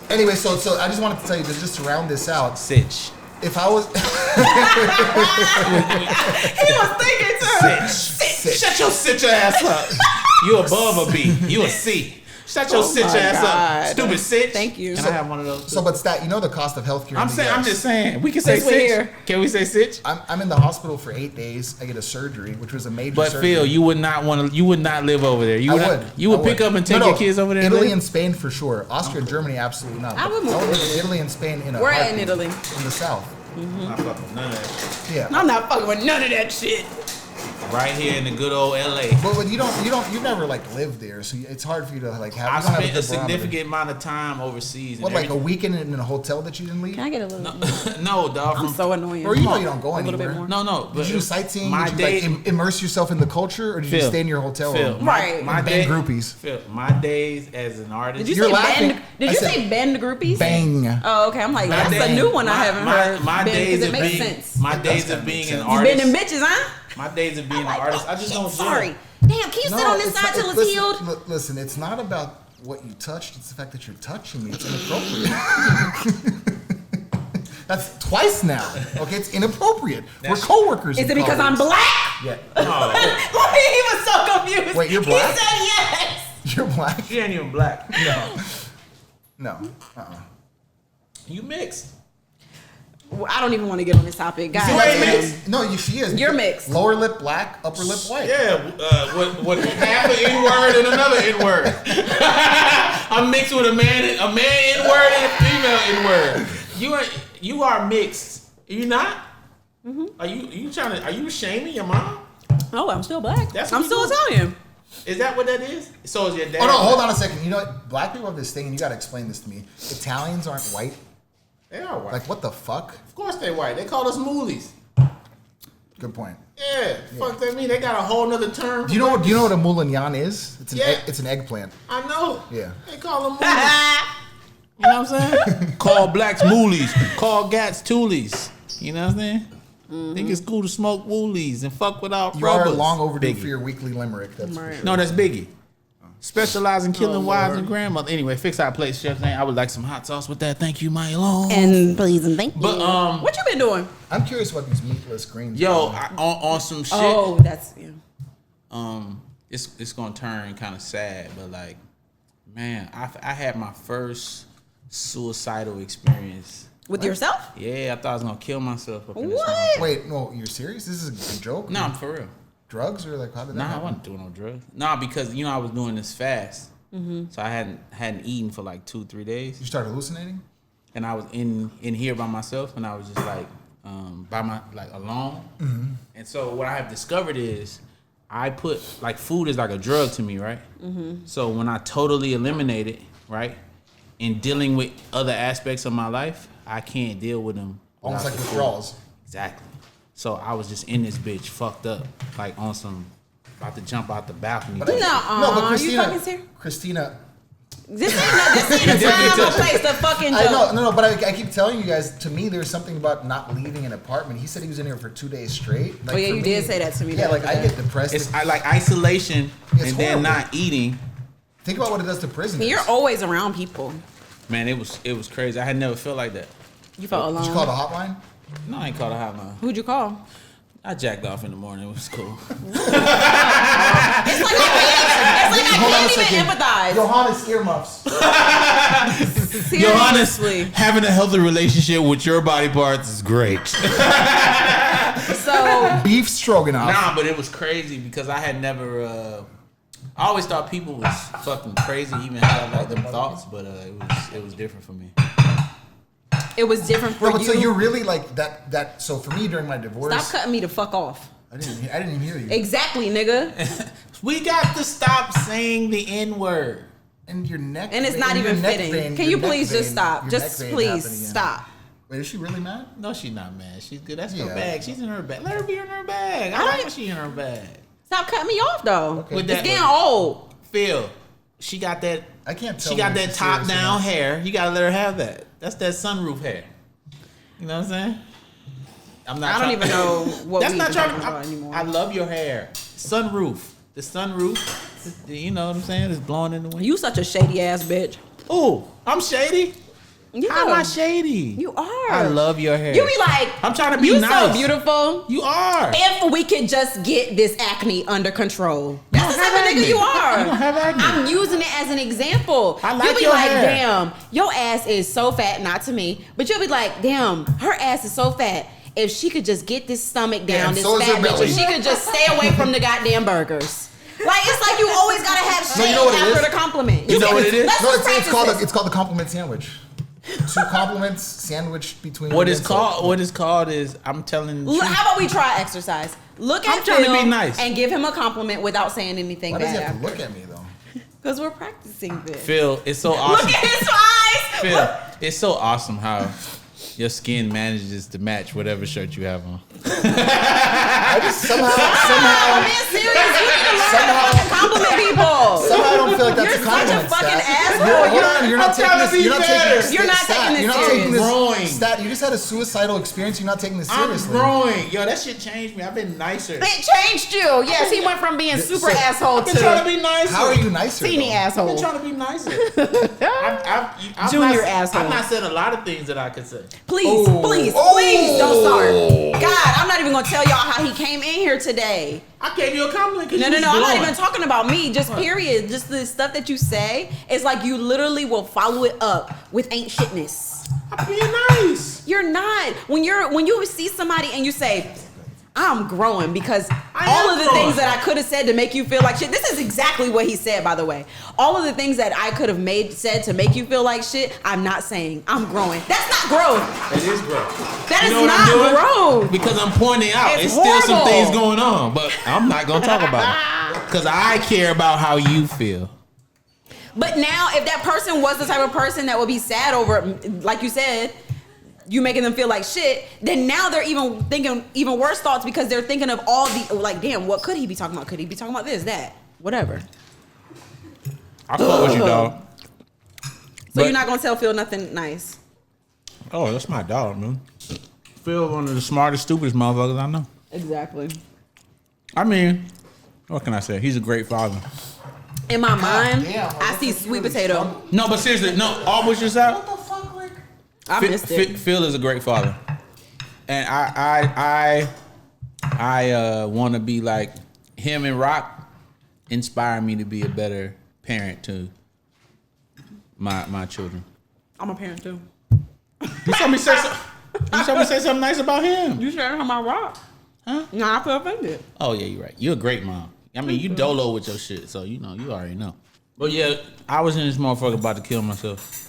[SPEAKER 7] Anyway, so I just wanted to tell you this, just to round this out.
[SPEAKER 5] Sitch?
[SPEAKER 7] If I was,
[SPEAKER 6] He was thinking too.
[SPEAKER 5] Sitch. Shut your sitch ass up. You above a B. You a C. Shut your sitch ass up. Stupid sitch.
[SPEAKER 6] Thank you.
[SPEAKER 5] Can I have one of those?
[SPEAKER 7] so but stat, you know the cost of healthcare.
[SPEAKER 5] I'm just saying. We can say
[SPEAKER 6] Since we're
[SPEAKER 5] sitch.
[SPEAKER 6] here.
[SPEAKER 5] Can we say sitch?
[SPEAKER 7] I'm in the hospital for 8 days. I get a surgery, which was a major
[SPEAKER 5] But
[SPEAKER 7] surgery.
[SPEAKER 5] Phil, you would not want to. You would not live over there. You would. You would
[SPEAKER 7] I
[SPEAKER 5] pick up and take
[SPEAKER 7] No,
[SPEAKER 5] your kids over there.
[SPEAKER 7] Italy
[SPEAKER 5] and
[SPEAKER 7] and Spain for sure. Austria and Germany, absolutely not.
[SPEAKER 6] I would move
[SPEAKER 7] live in
[SPEAKER 6] to
[SPEAKER 7] Italy and Spain in a
[SPEAKER 6] We're in
[SPEAKER 7] heartbeat.
[SPEAKER 6] Italy.
[SPEAKER 7] In the south.
[SPEAKER 5] Not fucking none of that.
[SPEAKER 7] Yeah.
[SPEAKER 6] I'm not fucking with none of that shit.
[SPEAKER 5] Right here in the good old LA.
[SPEAKER 7] But you've never like lived there, so it's hard for you to like have.
[SPEAKER 5] I
[SPEAKER 7] you don't have
[SPEAKER 5] spent a
[SPEAKER 7] good barometer.
[SPEAKER 5] significant amount of time overseas.
[SPEAKER 7] What, like a weekend in a hotel that you didn't leave?
[SPEAKER 6] Can I get a little?
[SPEAKER 5] No, dog.
[SPEAKER 6] I'm so annoying.
[SPEAKER 7] Or you know you don't go
[SPEAKER 6] A little bit
[SPEAKER 7] anywhere.
[SPEAKER 6] more.
[SPEAKER 5] No.
[SPEAKER 7] Did you do sightseeing?
[SPEAKER 5] My
[SPEAKER 7] Did you
[SPEAKER 5] day,
[SPEAKER 7] like immerse yourself in the culture, or did you
[SPEAKER 5] Phil,
[SPEAKER 7] stay in your hotel
[SPEAKER 5] Phil,
[SPEAKER 7] room?
[SPEAKER 6] Right.
[SPEAKER 5] My
[SPEAKER 7] And
[SPEAKER 5] day,
[SPEAKER 7] bang groupies.
[SPEAKER 5] Phil, my days as an artist.
[SPEAKER 6] Did you
[SPEAKER 7] You're
[SPEAKER 6] say
[SPEAKER 7] laughing.
[SPEAKER 6] bend? Did
[SPEAKER 7] I
[SPEAKER 6] you
[SPEAKER 7] said
[SPEAKER 6] say bend groupies?
[SPEAKER 7] Bang.
[SPEAKER 6] Oh, okay. I'm like,
[SPEAKER 5] My
[SPEAKER 6] that's
[SPEAKER 5] day-
[SPEAKER 6] a new one I haven't heard.
[SPEAKER 5] My
[SPEAKER 6] Bend,
[SPEAKER 5] days
[SPEAKER 6] 'cause
[SPEAKER 5] of
[SPEAKER 6] it makes
[SPEAKER 5] being,
[SPEAKER 6] sense.
[SPEAKER 5] my days
[SPEAKER 7] gotta
[SPEAKER 5] of
[SPEAKER 7] make
[SPEAKER 5] being
[SPEAKER 7] sense.
[SPEAKER 5] an
[SPEAKER 6] You
[SPEAKER 5] artist.
[SPEAKER 6] bending bitches, huh?
[SPEAKER 5] My days of being an
[SPEAKER 6] like
[SPEAKER 5] artist.
[SPEAKER 6] that.
[SPEAKER 5] I just don't.
[SPEAKER 6] Sorry.
[SPEAKER 5] gym.
[SPEAKER 6] Damn, can you sit on this
[SPEAKER 7] it's
[SPEAKER 6] side
[SPEAKER 7] not-
[SPEAKER 6] till it's
[SPEAKER 7] listen,
[SPEAKER 6] healed?
[SPEAKER 7] Listen, it's not about what you touched. It's the fact that you're touching me. It's inappropriate. That's twice now. Okay, it's inappropriate. We're coworkers.
[SPEAKER 6] Is
[SPEAKER 7] and
[SPEAKER 6] it because I'm
[SPEAKER 7] colleagues.
[SPEAKER 6] black?
[SPEAKER 7] Yeah.
[SPEAKER 6] He was so confused.
[SPEAKER 7] Wait, you're black?
[SPEAKER 6] He said yes.
[SPEAKER 7] You're black?
[SPEAKER 5] She ain't even black.
[SPEAKER 7] No.
[SPEAKER 5] You mixed.
[SPEAKER 6] Well, I don't even want to get on this topic, guys.
[SPEAKER 5] You ain't mixed.
[SPEAKER 7] No, she is.
[SPEAKER 6] You're mixed.
[SPEAKER 7] Lower lip black, upper lip white.
[SPEAKER 5] Yeah, what half an N word and another N word. I'm mixed with a man N word and a female N word. You are mixed. Are you not? Mm-hmm. Are you shaming your mom?
[SPEAKER 6] Oh, I'm still black.
[SPEAKER 5] That's what
[SPEAKER 6] I'm
[SPEAKER 5] you
[SPEAKER 6] still
[SPEAKER 5] do.
[SPEAKER 6] Italian.
[SPEAKER 5] Is that what that is? So is your dad?
[SPEAKER 7] Oh no, hold on a second. You know what? Black people have this thing, and you got to explain this to me. Italians aren't white.
[SPEAKER 5] They are white.
[SPEAKER 7] Like what the fuck?
[SPEAKER 5] Of course they white. They call us moolies.
[SPEAKER 7] Good point.
[SPEAKER 5] Yeah, fuck that mean. They got a whole nother term.
[SPEAKER 7] Do you know what a moulignan is? It's an
[SPEAKER 5] Yeah.
[SPEAKER 7] it's an eggplant.
[SPEAKER 5] I know.
[SPEAKER 7] Yeah.
[SPEAKER 5] They call them moolies. You know what I'm saying? Call blacks moolies. Call gats toolies. You know what I'm saying? Think it's cool to smoke woolies and fuck without
[SPEAKER 7] You
[SPEAKER 5] rubbers.
[SPEAKER 7] are long overdue
[SPEAKER 5] Biggie.
[SPEAKER 7] for your weekly limerick. That's for
[SPEAKER 6] Right.
[SPEAKER 7] sure.
[SPEAKER 5] No, that's Biggie. Specialize in killing wives and grandmothers. Anyway, fix our plates, Chef Zane. I would like some hot sauce with that. Thank you, my long.
[SPEAKER 6] And please and thank you.
[SPEAKER 5] But
[SPEAKER 6] what you been doing?
[SPEAKER 7] I'm curious about these meatless greens.
[SPEAKER 5] yo, on some shit.
[SPEAKER 6] Oh, that's
[SPEAKER 5] It's gonna turn kind of sad, but like, man, I had my first suicidal experience.
[SPEAKER 6] with yourself.
[SPEAKER 5] Yeah, I thought I was gonna kill myself. Up in this
[SPEAKER 6] What?
[SPEAKER 7] Wait, no, you're serious? This is a joke?
[SPEAKER 5] No, I'm for real.
[SPEAKER 7] Drugs or like how did that
[SPEAKER 5] Nah, I
[SPEAKER 7] happen?
[SPEAKER 5] wasn't doing no drugs. Nah, because I was doing this fast, so I hadn't eaten for like 2-3 days,
[SPEAKER 7] You started hallucinating?
[SPEAKER 5] and I was in here by myself, and I was just like alone. And so what I have discovered is I put like food is like a drug to me, right? So when I totally eliminate it, right, in dealing with other aspects of my life, I can't deal with them.
[SPEAKER 7] Almost
[SPEAKER 5] without
[SPEAKER 7] like
[SPEAKER 5] the food.
[SPEAKER 7] withdrawals.
[SPEAKER 5] Exactly. So I was just in this bitch, fucked up, like on some, about to jump out the balcony.
[SPEAKER 7] But I-
[SPEAKER 6] No,
[SPEAKER 7] but
[SPEAKER 6] you
[SPEAKER 7] Christina,
[SPEAKER 6] fucking serious?
[SPEAKER 7] Christina,
[SPEAKER 6] This ain't a time or place to fucking
[SPEAKER 7] I
[SPEAKER 6] joke.
[SPEAKER 7] know, no, but I keep telling you guys. To me, there's something about not leaving an apartment. He said he was in here for 2 days straight. Like,
[SPEAKER 6] Oh, yeah,
[SPEAKER 7] for
[SPEAKER 6] you did say that to me
[SPEAKER 7] Yeah,
[SPEAKER 6] the
[SPEAKER 7] like
[SPEAKER 6] other
[SPEAKER 7] I
[SPEAKER 6] day.
[SPEAKER 7] get depressed.
[SPEAKER 5] It's like isolation
[SPEAKER 7] It's
[SPEAKER 5] and then
[SPEAKER 7] horrible.
[SPEAKER 5] not eating.
[SPEAKER 7] Think about what it does to prisoners.
[SPEAKER 6] You're always around people.
[SPEAKER 5] Man, it was crazy. I had never felt like that.
[SPEAKER 6] You felt
[SPEAKER 7] Did
[SPEAKER 6] alone.
[SPEAKER 7] you call the hotline?
[SPEAKER 5] No, I ain't called a hotline.
[SPEAKER 6] Who'd you call?
[SPEAKER 5] I jacked off in the morning. It was cool.
[SPEAKER 6] It's like I
[SPEAKER 7] Hold on a
[SPEAKER 6] can't
[SPEAKER 7] second.
[SPEAKER 6] even empathize.
[SPEAKER 7] Johannes earmuffs.
[SPEAKER 6] Seriously.
[SPEAKER 5] having a healthy relationship with your body parts is great.
[SPEAKER 6] So
[SPEAKER 7] Beef stroganoff.
[SPEAKER 5] Nah, but it was crazy because I had never. I always thought people was fucking crazy, even had like them thoughts, but it was different for me.
[SPEAKER 6] it was different for
[SPEAKER 7] No, but
[SPEAKER 6] you.
[SPEAKER 7] so you're really like that. So for me during my divorce,
[SPEAKER 6] Stop cutting me the fuck off.
[SPEAKER 7] I didn't even hear you.
[SPEAKER 6] Exactly, nigga.
[SPEAKER 5] We got to stop saying the N word.
[SPEAKER 7] And your neck.
[SPEAKER 6] And it's not
[SPEAKER 7] and your
[SPEAKER 6] even
[SPEAKER 7] neck
[SPEAKER 6] fitting.
[SPEAKER 7] vein-
[SPEAKER 6] Can
[SPEAKER 7] your
[SPEAKER 6] you
[SPEAKER 7] neck
[SPEAKER 6] please just
[SPEAKER 7] vein-
[SPEAKER 6] stop?
[SPEAKER 7] your
[SPEAKER 6] Just
[SPEAKER 7] neck vein
[SPEAKER 6] please
[SPEAKER 7] happening again.
[SPEAKER 6] stop.
[SPEAKER 7] Wait, is she really mad?
[SPEAKER 5] No, she's not mad. She's good. That's her bag. She's in her bag. Let her be in her bag. I like when she in her bag.
[SPEAKER 6] Stop cutting me off though.
[SPEAKER 7] Okay.
[SPEAKER 6] It's getting old.
[SPEAKER 5] Phil, she got that.
[SPEAKER 7] I can't tell.
[SPEAKER 5] She got that top down hair. You gotta let her have that. That's that sunroof hair. You know what I'm saying?
[SPEAKER 6] I don't even know what
[SPEAKER 5] that's
[SPEAKER 6] we
[SPEAKER 5] not
[SPEAKER 6] talking
[SPEAKER 5] trying
[SPEAKER 6] about anymore.
[SPEAKER 5] I love your hair. Sunroof. The sunroof. You know what I'm saying? It's blowing in the wind.
[SPEAKER 6] You such a shady ass bitch.
[SPEAKER 5] Ooh, I'm shady.
[SPEAKER 6] Yeah.
[SPEAKER 5] How am I shady?
[SPEAKER 6] You are.
[SPEAKER 5] I love your hair.
[SPEAKER 6] You be like,
[SPEAKER 5] I'm trying to be
[SPEAKER 6] you
[SPEAKER 5] nice.
[SPEAKER 6] so beautiful.
[SPEAKER 5] You are.
[SPEAKER 6] If we could just get this acne under control. That's the type of nigga you are.
[SPEAKER 5] You don't have acne.
[SPEAKER 6] I'm using it as an example.
[SPEAKER 5] I like
[SPEAKER 6] you'll be
[SPEAKER 5] your
[SPEAKER 6] like,
[SPEAKER 5] hair.
[SPEAKER 6] damn, your ass is so fat. Not to me, but you'll be like, damn, her ass is so fat. If she could just get this stomach down,
[SPEAKER 7] and
[SPEAKER 6] this
[SPEAKER 7] so is
[SPEAKER 6] fat
[SPEAKER 7] her
[SPEAKER 6] bitch,
[SPEAKER 7] belly.
[SPEAKER 6] if she could just stay away from the goddamn burgers. Like, it's like you always gotta have shade
[SPEAKER 7] No, you know what it
[SPEAKER 6] after
[SPEAKER 7] is?
[SPEAKER 6] the compliment.
[SPEAKER 5] You know what it is?
[SPEAKER 6] Let's
[SPEAKER 7] No,
[SPEAKER 6] just practice this.
[SPEAKER 7] it's called the compliment sandwich. 2 compliments sandwiched between.
[SPEAKER 5] What
[SPEAKER 7] your
[SPEAKER 5] it's
[SPEAKER 7] insult.
[SPEAKER 5] called? What it's called is I'm telling the truth.
[SPEAKER 6] How about we try exercise? Look
[SPEAKER 5] I'm
[SPEAKER 6] at
[SPEAKER 5] trying to
[SPEAKER 6] Phil
[SPEAKER 5] be nice.
[SPEAKER 6] and give him a compliment without saying anything
[SPEAKER 7] Why does he
[SPEAKER 6] bad.
[SPEAKER 7] have to look at me though?
[SPEAKER 6] Because we're practicing this.
[SPEAKER 5] Phil, it's so awesome.
[SPEAKER 6] Look at his eyes.
[SPEAKER 5] Phil, it's so awesome how your skin manages to match whatever shirt you have on.
[SPEAKER 7] I just somehow
[SPEAKER 6] I'm being serious. You need to learn how to compliment people.
[SPEAKER 7] somehow I don't feel like that's
[SPEAKER 6] You're
[SPEAKER 7] a compliment.
[SPEAKER 6] such a fucking
[SPEAKER 7] Stat.
[SPEAKER 6] asshole.
[SPEAKER 7] Hold on, you're not
[SPEAKER 5] I'm
[SPEAKER 7] taking
[SPEAKER 5] trying to
[SPEAKER 7] this.
[SPEAKER 5] be
[SPEAKER 7] You're not
[SPEAKER 5] better.
[SPEAKER 7] taking this.
[SPEAKER 6] You're not
[SPEAKER 7] Stat.
[SPEAKER 6] taking this
[SPEAKER 7] You're not
[SPEAKER 6] serious.
[SPEAKER 7] taking this.
[SPEAKER 5] Growing.
[SPEAKER 7] Stat. You just had a suicidal experience. You're not taking this
[SPEAKER 5] I'm
[SPEAKER 7] seriously.
[SPEAKER 5] growing. Yo, that shit changed me. I've been nicer.
[SPEAKER 6] It changed you. Yes, he went from being super
[SPEAKER 7] So-
[SPEAKER 6] asshole
[SPEAKER 5] I've been trying to
[SPEAKER 6] to
[SPEAKER 5] be nicer.
[SPEAKER 7] How are you nicer?
[SPEAKER 6] teeny
[SPEAKER 7] though?
[SPEAKER 5] I've
[SPEAKER 6] asshole.
[SPEAKER 5] been trying to be nicer. I've
[SPEAKER 6] Junior
[SPEAKER 5] not,
[SPEAKER 6] asshole.
[SPEAKER 5] I've not said a lot of things that I could say.
[SPEAKER 6] Please, please, please don't start. God, I'm not even gonna tell y'all how he came in here today.
[SPEAKER 5] I gave you a compliment.
[SPEAKER 6] No, I'm not even talking about me. Just period. Just the stuff that you say is like you literally will follow it up with ain't shitness.
[SPEAKER 5] I'm being nice.
[SPEAKER 6] You're not. When you see somebody and you say, I'm growing because
[SPEAKER 5] I
[SPEAKER 6] all
[SPEAKER 5] am
[SPEAKER 6] of the
[SPEAKER 5] growing.
[SPEAKER 6] things that I could have said to make you feel like shit. This is exactly what he said, by the way. All of the things that I could have said to make you feel like shit, I'm not saying. I'm growing. That's not growth.
[SPEAKER 5] It is growth.
[SPEAKER 6] That
[SPEAKER 5] You
[SPEAKER 6] is
[SPEAKER 5] know what I'm doing?
[SPEAKER 6] not growth.
[SPEAKER 5] Because I'm pointing out,
[SPEAKER 6] It's
[SPEAKER 5] it's still some
[SPEAKER 6] horrible.
[SPEAKER 5] things going on, but I'm not gonna talk about it because I care about how you feel.
[SPEAKER 6] But now, if that person was the type of person that would be sad over, like you said, you making them feel like shit, then now they're even thinking even worse thoughts because they're thinking of all the, like, damn, what could he be talking about? Could he be talking about this, that, whatever?
[SPEAKER 5] I fuck with you, dog.
[SPEAKER 6] So you're not gonna tell Phil nothing nice?
[SPEAKER 5] Oh, that's my dog, man. Phil, one of the smartest, stupidest motherfuckers I know.
[SPEAKER 6] Exactly.
[SPEAKER 5] I mean, what can I say? He's a great father.
[SPEAKER 6] In my mind,
[SPEAKER 7] damn,
[SPEAKER 6] I see sweet potato.
[SPEAKER 5] No, but seriously, no, all bullshit aside,
[SPEAKER 6] I missed it.
[SPEAKER 5] Phil is a great father, and I want to be like him. And Rock inspire me to be a better parent to my children.
[SPEAKER 6] I'm a parent too.
[SPEAKER 5] You saw me say something nice about him.
[SPEAKER 6] You sharing how my rock?
[SPEAKER 5] Huh?
[SPEAKER 6] No, I feel offended.
[SPEAKER 5] Oh yeah, you're right. You're a great mom. I mean, you dolo with your shit, so you already know. But yeah, I was in this motherfucker about to kill myself.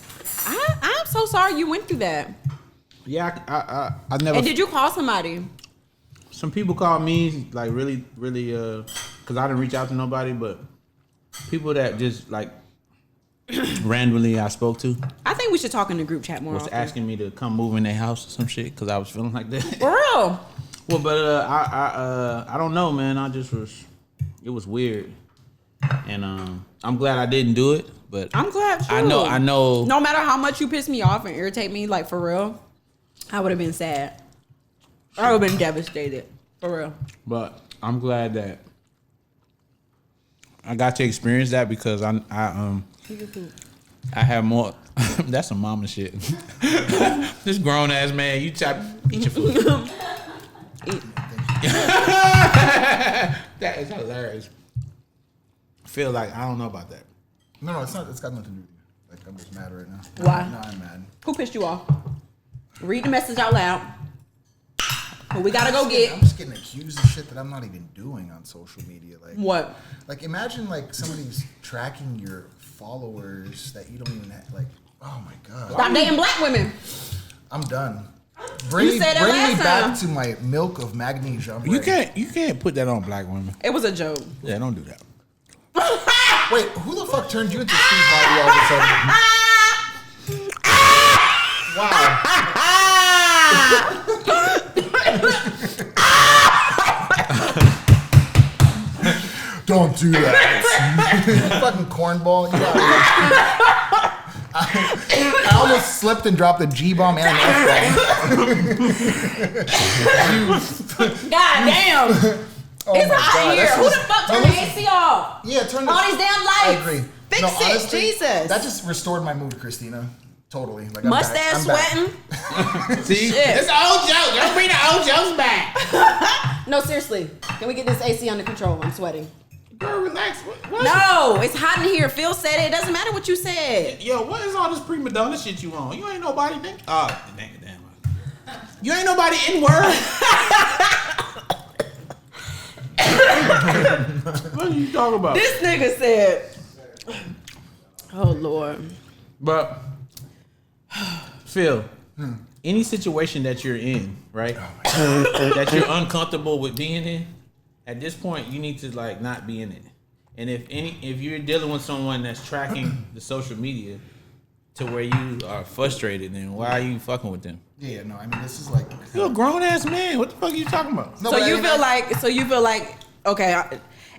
[SPEAKER 6] I'm so sorry you went through that.
[SPEAKER 5] Yeah, I never.
[SPEAKER 6] And did you call somebody?
[SPEAKER 5] Some people called me like really, because I didn't reach out to nobody, but people that just like randomly I spoke to
[SPEAKER 6] I think we should talk in the group chat more
[SPEAKER 5] was
[SPEAKER 6] often.
[SPEAKER 5] asking me to come move in their house or some shit because I was feeling like that.
[SPEAKER 6] For real.
[SPEAKER 5] Well, but I don't know, man. It was weird, and I'm glad I didn't do it. But
[SPEAKER 6] I'm glad too.
[SPEAKER 5] I know.
[SPEAKER 6] No matter how much you piss me off and irritate me, like for real, I would have been sad. I would have been devastated. For real.
[SPEAKER 5] But I'm glad that I got to experience that because I have more. That's some mama shit. This grown ass man, eat your food. That is hilarious. I feel like I don't know about that.
[SPEAKER 7] No, it's not. It's got nothing to do with you. Like, I'm just mad right now.
[SPEAKER 6] Why?
[SPEAKER 7] No, I'm mad.
[SPEAKER 6] Who pissed you off? Read the message out loud. Who we gotta go get.
[SPEAKER 7] I'm just getting accused of shit that I'm not even doing on social media. Like
[SPEAKER 6] What?
[SPEAKER 7] Like imagine like somebody's tracking your followers that you don't even have. Like, oh my god.
[SPEAKER 6] Stop dating black women.
[SPEAKER 7] I'm done. Bring
[SPEAKER 6] said that
[SPEAKER 7] me
[SPEAKER 6] last
[SPEAKER 7] back
[SPEAKER 6] time.
[SPEAKER 7] to my milk of magnesia. I'm
[SPEAKER 5] You
[SPEAKER 7] ready.
[SPEAKER 5] can't put that on black women.
[SPEAKER 6] It was a joke.
[SPEAKER 5] Yeah, don't do that.
[SPEAKER 7] Wait, who the fuck turned you into Steve Harvey all of a sudden? Wow. Don't do that. You fucking cornball. You got I almost slipped and dropped a G-bomb and an F-bomb.
[SPEAKER 6] God damn.
[SPEAKER 7] Oh
[SPEAKER 6] It's
[SPEAKER 7] my
[SPEAKER 6] hot
[SPEAKER 7] God,
[SPEAKER 6] here.
[SPEAKER 7] that's
[SPEAKER 6] Who the
[SPEAKER 7] just-
[SPEAKER 6] fuck turned the AC off?
[SPEAKER 7] Yeah, turn
[SPEAKER 6] All these damn lights.
[SPEAKER 7] I agree.
[SPEAKER 6] Fix
[SPEAKER 7] No,
[SPEAKER 6] it,
[SPEAKER 7] honestly,
[SPEAKER 6] Jesus.
[SPEAKER 7] That just restored my mood, Christina. Totally. Like, I'm
[SPEAKER 6] Mustache
[SPEAKER 7] back. I'm back.
[SPEAKER 6] sweating.
[SPEAKER 5] See,
[SPEAKER 6] Shit.
[SPEAKER 5] it's an old joke. Y'all bring the old jokes back.
[SPEAKER 6] No, seriously. Can we get this AC under control? I'm sweating.
[SPEAKER 5] Girl, relax. What?
[SPEAKER 6] No, it's hot in here. Phil said it. It doesn't matter what you said.
[SPEAKER 5] Yo, what is all this prima donna shit you on? You ain't nobody. Oh, damn. You ain't nobody in word. What are you talking about?
[SPEAKER 6] This nigga said, oh, Lord.
[SPEAKER 5] But Phil, any situation that you're in, right, that you're uncomfortable with being in, at this point you need to like not be in it. And if you're dealing with someone that's tracking the social media to where you are frustrated, then why are you fucking with them?
[SPEAKER 7] Yeah, no, I mean, this is like...
[SPEAKER 5] You're a grown ass man. What the fuck are you talking about?
[SPEAKER 7] No,
[SPEAKER 6] So
[SPEAKER 7] but I
[SPEAKER 6] you
[SPEAKER 7] mean,
[SPEAKER 6] feel like, okay,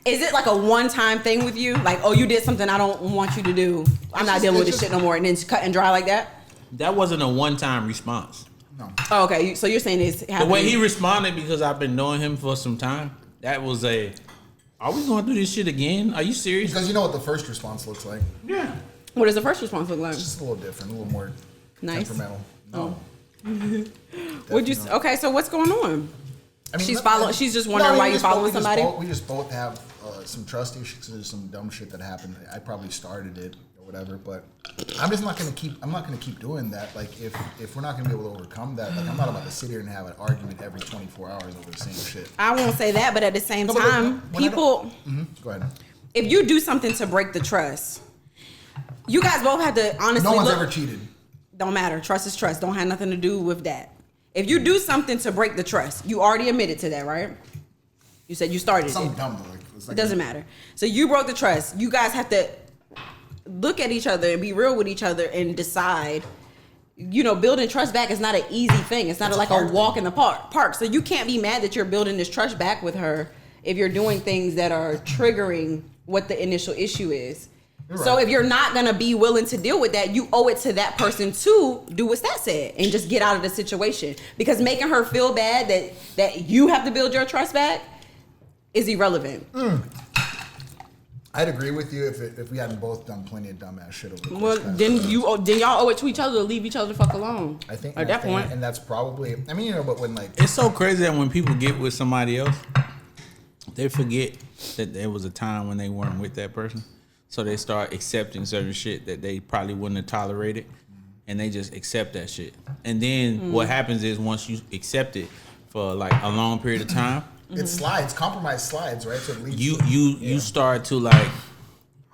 [SPEAKER 6] is it like a one-time thing with you? Like, oh, you did something I don't want you to do. I'm not dealing with this shit no more. And then it's cut and dry like that?
[SPEAKER 5] That wasn't a one-time response.
[SPEAKER 7] No.
[SPEAKER 6] Oh, okay. So you're saying it's happening.
[SPEAKER 5] The way he responded, because I've been knowing him for some time, that was a, are we going to do this shit again? Are you serious?
[SPEAKER 7] Because you know what the first response looks like.
[SPEAKER 5] Yeah.
[SPEAKER 6] What does the first response look like?
[SPEAKER 7] It's just a little different, a little more
[SPEAKER 6] Nice.
[SPEAKER 7] temperamental. No.
[SPEAKER 6] Would you? Okay, so what's going on?
[SPEAKER 7] I mean,
[SPEAKER 6] She's just wondering why you following somebody.
[SPEAKER 7] We just both have some trust issues. There's some dumb shit that happened. I probably started it or whatever, but I'm just not gonna keep. I'm not gonna keep doing that. Like if we're not gonna be able to overcome that, like I'm not about to sit here and have an argument every 24 hours over the same shit.
[SPEAKER 6] I won't say that, but at the same
[SPEAKER 7] No, but
[SPEAKER 6] time,
[SPEAKER 7] when I
[SPEAKER 6] people.
[SPEAKER 7] Go ahead.
[SPEAKER 6] If you do something to break the trust, you guys both have to honestly.
[SPEAKER 7] No one's
[SPEAKER 6] look,
[SPEAKER 7] ever cheated.
[SPEAKER 6] Don't matter. Trust is trust. Don't have nothing to do with that. If you do something to break the trust, you already admitted to that, right? You said you started
[SPEAKER 7] Something
[SPEAKER 6] it.
[SPEAKER 7] dumb though. Like
[SPEAKER 6] It doesn't matter. So you broke the trust. You guys have to look at each other and be real with each other and decide. You know, building trust back is not an easy thing. It's not like a walk in the park. So you can't be mad that you're building this trust back with her if you're doing things that are triggering what the initial issue is.
[SPEAKER 7] Right.
[SPEAKER 6] So if you're not gonna be willing to deal with that, you owe it to that person to do what Stat said and just get out of the situation. Because making her feel bad that you have to build your trust back is irrelevant.
[SPEAKER 7] I'd agree with you if we hadn't both done plenty of dumbass shit over the course
[SPEAKER 6] Well,
[SPEAKER 7] of the past
[SPEAKER 6] then
[SPEAKER 7] 7 months.
[SPEAKER 6] then y'all owe it to each other to leave each other the fuck alone.
[SPEAKER 7] I think
[SPEAKER 6] at that point.
[SPEAKER 7] and that's probably. I mean, you know, but when like
[SPEAKER 5] It's so crazy that when people get with somebody else, they forget that there was a time when they weren't with that person. So they start accepting certain shit that they probably wouldn't have tolerated, and they just accept that shit. And then what happens is once you accept it for like a long period of time,
[SPEAKER 7] it slides, compromise slides, right? So it leads
[SPEAKER 5] you start to like,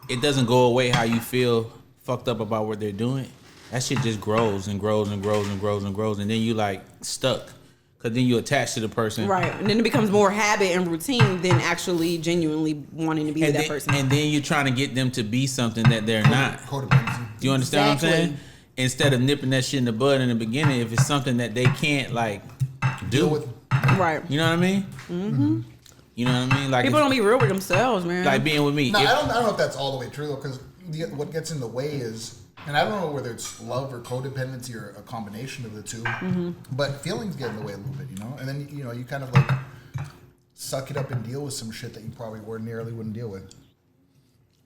[SPEAKER 5] it doesn't go away how you feel fucked up about what they're doing. That shit just grows and grows and grows and grows and grows, and then you like stuck. Cause then you attach to the person,
[SPEAKER 6] Right, and then it becomes more habit and routine than actually genuinely wanting to be with that person.
[SPEAKER 5] And then you're trying to get them to be something that they're not.
[SPEAKER 7] codependency.
[SPEAKER 5] Do you understand what I'm
[SPEAKER 6] Exactly.
[SPEAKER 5] saying? Instead of nipping that shit in the bud in the beginning, if it's something that they can't like do,
[SPEAKER 7] Deal with.
[SPEAKER 6] Right.
[SPEAKER 5] you know what I mean? Mm-hmm. You know what I mean? Like
[SPEAKER 6] People don't be real with themselves, man.
[SPEAKER 5] like being with me.
[SPEAKER 7] No,
[SPEAKER 5] If-
[SPEAKER 7] I don't know if that's all the way true though, because what gets in the way is, and I don't know whether it's love or codependency or a combination of the two, but feelings get in the way a little bit, you know. And then you know you kind of like suck it up and deal with some shit that you probably ordinarily wouldn't deal with.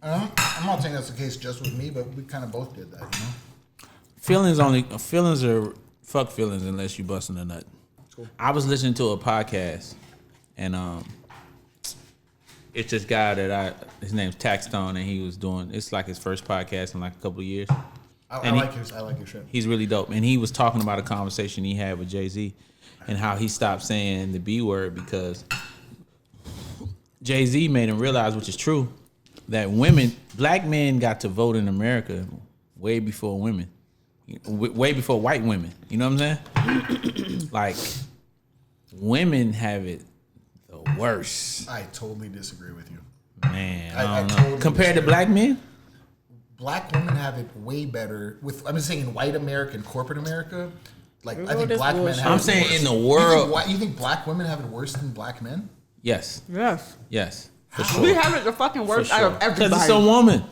[SPEAKER 7] I'm not saying that's the case just with me, but we kind of both did that, you know.
[SPEAKER 5] feelings are fuck feelings unless you busting a nut.
[SPEAKER 7] Cool.
[SPEAKER 5] I was listening to a podcast, and it's this guy that his name's Taxstone, and he was doing, it's like his first podcast in like a couple of years.
[SPEAKER 7] I like your shit.
[SPEAKER 5] He's really dope, and he was talking about a conversation he had with Jay-Z and how he stopped saying the B word because Jay-Z made him realize, which is true, that black men got to vote in America way before women, way before white women. You know what I'm saying? Like, women have it the worst.
[SPEAKER 7] I totally disagree with you.
[SPEAKER 5] Man,
[SPEAKER 7] I
[SPEAKER 5] I don't know.
[SPEAKER 7] totally
[SPEAKER 5] Compared to
[SPEAKER 7] disagree.
[SPEAKER 5] black men?
[SPEAKER 7] Black women have it way better. I'm just saying in white America and corporate America, like I think
[SPEAKER 6] this
[SPEAKER 7] black men
[SPEAKER 6] bullshit.
[SPEAKER 7] have
[SPEAKER 5] I'm
[SPEAKER 7] it
[SPEAKER 5] saying
[SPEAKER 7] worse.
[SPEAKER 5] in the world.
[SPEAKER 7] You think black women have it worse than black men?
[SPEAKER 5] Yes.
[SPEAKER 6] Yes.
[SPEAKER 5] Yes.
[SPEAKER 6] We have it the fucking worst out of everybody.
[SPEAKER 5] Because it's a woman.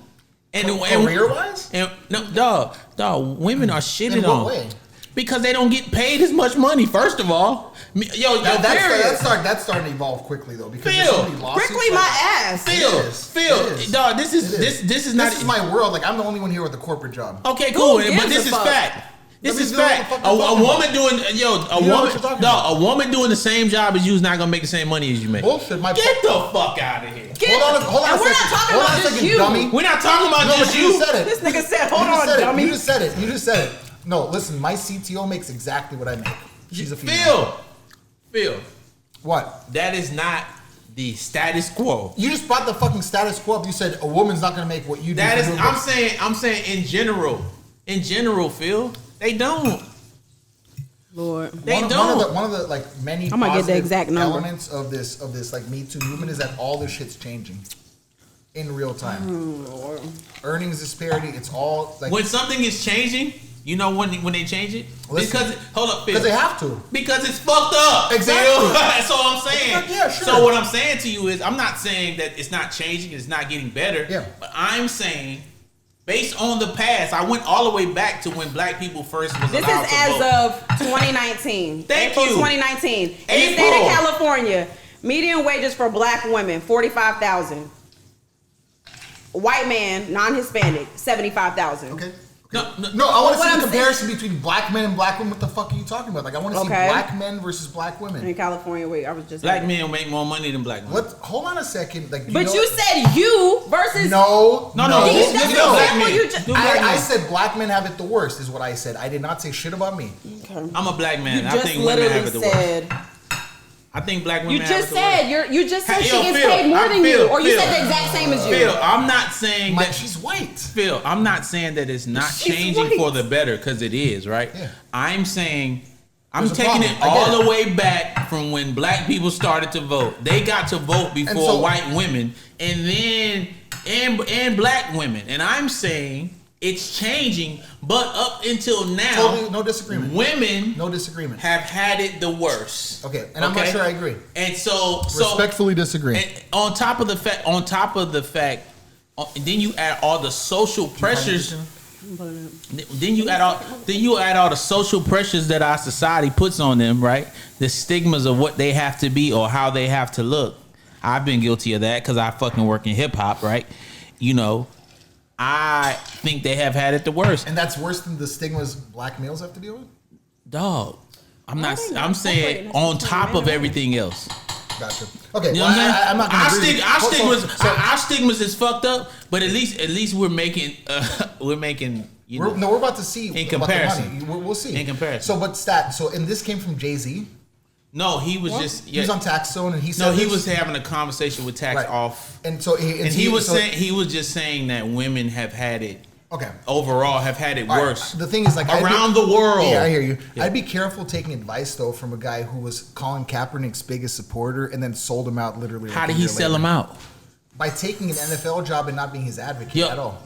[SPEAKER 5] And
[SPEAKER 7] career-wise?
[SPEAKER 5] And no, dog, women are shitted
[SPEAKER 7] In what
[SPEAKER 5] on.
[SPEAKER 7] way?
[SPEAKER 5] Because they don't get paid as much money, first of all.
[SPEAKER 7] That's starting to evolve quickly though. Because there's so many lawsuits.
[SPEAKER 6] Quickly my ass.
[SPEAKER 5] Phil, dog, this is not.
[SPEAKER 7] This is my world. Like I'm the only one here with a corporate job.
[SPEAKER 5] Okay, cool. But this is fact. This is fact. A woman doing a woman doing the same job as you is not gonna make the same money as you make.
[SPEAKER 7] Bullshit.
[SPEAKER 5] Get the fuck out of here.
[SPEAKER 7] Hold on.
[SPEAKER 6] We're not talking about just you.
[SPEAKER 7] Dummy.
[SPEAKER 5] We're not talking about just
[SPEAKER 7] you.
[SPEAKER 5] you.
[SPEAKER 7] Said it.
[SPEAKER 6] This nigga said, "Hold on, dummy."
[SPEAKER 7] You just said it. No, listen. My CTO makes exactly what I make. She's a female.
[SPEAKER 5] Phil.
[SPEAKER 7] What?
[SPEAKER 5] That is not the status quo.
[SPEAKER 7] You just brought the fucking status quo up. You said a woman's not gonna make what you do.
[SPEAKER 5] That is. I'm saying in general. In general, Phil, they don't.
[SPEAKER 6] Lord,
[SPEAKER 5] they don't.
[SPEAKER 7] One of the like many
[SPEAKER 6] I'm gonna get the exact number.
[SPEAKER 7] elements of this like Me Too movement is that all this shit's changing in real time.
[SPEAKER 6] Lord.
[SPEAKER 7] Earnings disparity. It's all like
[SPEAKER 5] when something is changing. You know when they change it?
[SPEAKER 7] Listen,
[SPEAKER 5] hold up, Phil.
[SPEAKER 7] Because they have to.
[SPEAKER 5] Because it's fucked up.
[SPEAKER 7] Exactly.
[SPEAKER 5] That's all I'm saying.
[SPEAKER 7] Yeah, sure.
[SPEAKER 5] So what I'm saying to you is, I'm not saying that it's not changing, it's not getting better.
[SPEAKER 7] Yeah.
[SPEAKER 5] But I'm saying, based on the past, I went all the way back to when black people first was allowed to vote.
[SPEAKER 6] This is as of 2019.
[SPEAKER 5] Thank
[SPEAKER 6] April
[SPEAKER 5] you.
[SPEAKER 6] 2019. In the state of California, median wages for black women, $45,000. White man, non-Hispanic, $75,000.
[SPEAKER 7] Okay.
[SPEAKER 5] No,
[SPEAKER 7] I want to see the comparison between black men and black women. What the fuck are you talking about? Like, I want to see
[SPEAKER 6] Okay.
[SPEAKER 7] black men versus black women.
[SPEAKER 6] In California, wait, I was just
[SPEAKER 5] black men make more money than black women.
[SPEAKER 7] Hold on a second. Like,
[SPEAKER 6] But you said you versus
[SPEAKER 7] No. I said black men have it the worst, is what I said. I did not say shit about me.
[SPEAKER 6] Okay.
[SPEAKER 5] I'm a black man.
[SPEAKER 6] You
[SPEAKER 5] I
[SPEAKER 6] just
[SPEAKER 5] think women have it the
[SPEAKER 6] said.
[SPEAKER 5] worst. I think black women
[SPEAKER 6] You
[SPEAKER 5] have
[SPEAKER 6] just
[SPEAKER 5] it the worst.
[SPEAKER 6] said you just said
[SPEAKER 5] Hey,
[SPEAKER 6] she
[SPEAKER 5] yo,
[SPEAKER 6] gets
[SPEAKER 5] Phil,
[SPEAKER 6] paid more than
[SPEAKER 5] Phil,
[SPEAKER 6] you, or you
[SPEAKER 5] Phil.
[SPEAKER 6] said the exact same as you.
[SPEAKER 5] Phil, I'm not saying
[SPEAKER 7] Like,
[SPEAKER 5] that
[SPEAKER 7] she's white.
[SPEAKER 5] Phil, I'm not saying that it's not
[SPEAKER 6] She's
[SPEAKER 5] changing
[SPEAKER 6] white.
[SPEAKER 5] for the better, because it is, right?
[SPEAKER 7] Yeah.
[SPEAKER 5] I'm saying I'm
[SPEAKER 7] There's a
[SPEAKER 5] taking
[SPEAKER 7] problem.
[SPEAKER 5] it
[SPEAKER 7] I get
[SPEAKER 5] all
[SPEAKER 7] it.
[SPEAKER 5] the way back from when black people started to vote. They got to vote before
[SPEAKER 7] so-
[SPEAKER 5] white women, and then and black women. And I'm saying it's changing, but up until now,
[SPEAKER 7] Totally, no disagreement.
[SPEAKER 5] women
[SPEAKER 7] No disagreement.
[SPEAKER 5] have had it the worst.
[SPEAKER 7] Okay, and I'm not sure I agree.
[SPEAKER 5] And so
[SPEAKER 7] Respectfully disagree.
[SPEAKER 5] and on top of the fact, then you add all the social pressures. Then you add all the social pressures that our society puts on them, right? The stigmas of what they have to be or how they have to look. I've been guilty of that because I fucking work in hip hop, right? You know, I think they have had it the worst.
[SPEAKER 7] And that's worse than the stigmas black males have to deal with?
[SPEAKER 5] Dog, I'm saying on top of everything else.
[SPEAKER 7] Gotcha. Okay,
[SPEAKER 5] You know
[SPEAKER 7] well,
[SPEAKER 5] what I'm saying?
[SPEAKER 7] I'm not going to agree.
[SPEAKER 5] Our stigmas is fucked up, but at least we're making you know.
[SPEAKER 7] We're about to see
[SPEAKER 5] In
[SPEAKER 7] about
[SPEAKER 5] comparison.
[SPEAKER 7] the money. We'll see.
[SPEAKER 5] In comparison.
[SPEAKER 7] And this came from Jay-Z.
[SPEAKER 5] No, he was
[SPEAKER 7] He was on Tax Zone, and he said
[SPEAKER 5] he was having a conversation with Tax
[SPEAKER 7] Right.
[SPEAKER 5] Off,
[SPEAKER 7] And so
[SPEAKER 5] he was just saying that women have had it
[SPEAKER 7] okay.
[SPEAKER 5] overall have had it
[SPEAKER 7] All right,
[SPEAKER 5] worse.
[SPEAKER 7] The thing is, like,
[SPEAKER 5] around the world.
[SPEAKER 7] Yeah, I hear you.
[SPEAKER 5] Yeah.
[SPEAKER 7] I'd be careful taking advice though from a guy who was Colin Kaepernick's biggest supporter and then sold him out literally.
[SPEAKER 5] How
[SPEAKER 7] like
[SPEAKER 5] did
[SPEAKER 7] a
[SPEAKER 5] he
[SPEAKER 7] year
[SPEAKER 5] sell
[SPEAKER 7] later.
[SPEAKER 5] him out?
[SPEAKER 7] By taking an NFL job and not being his advocate at all.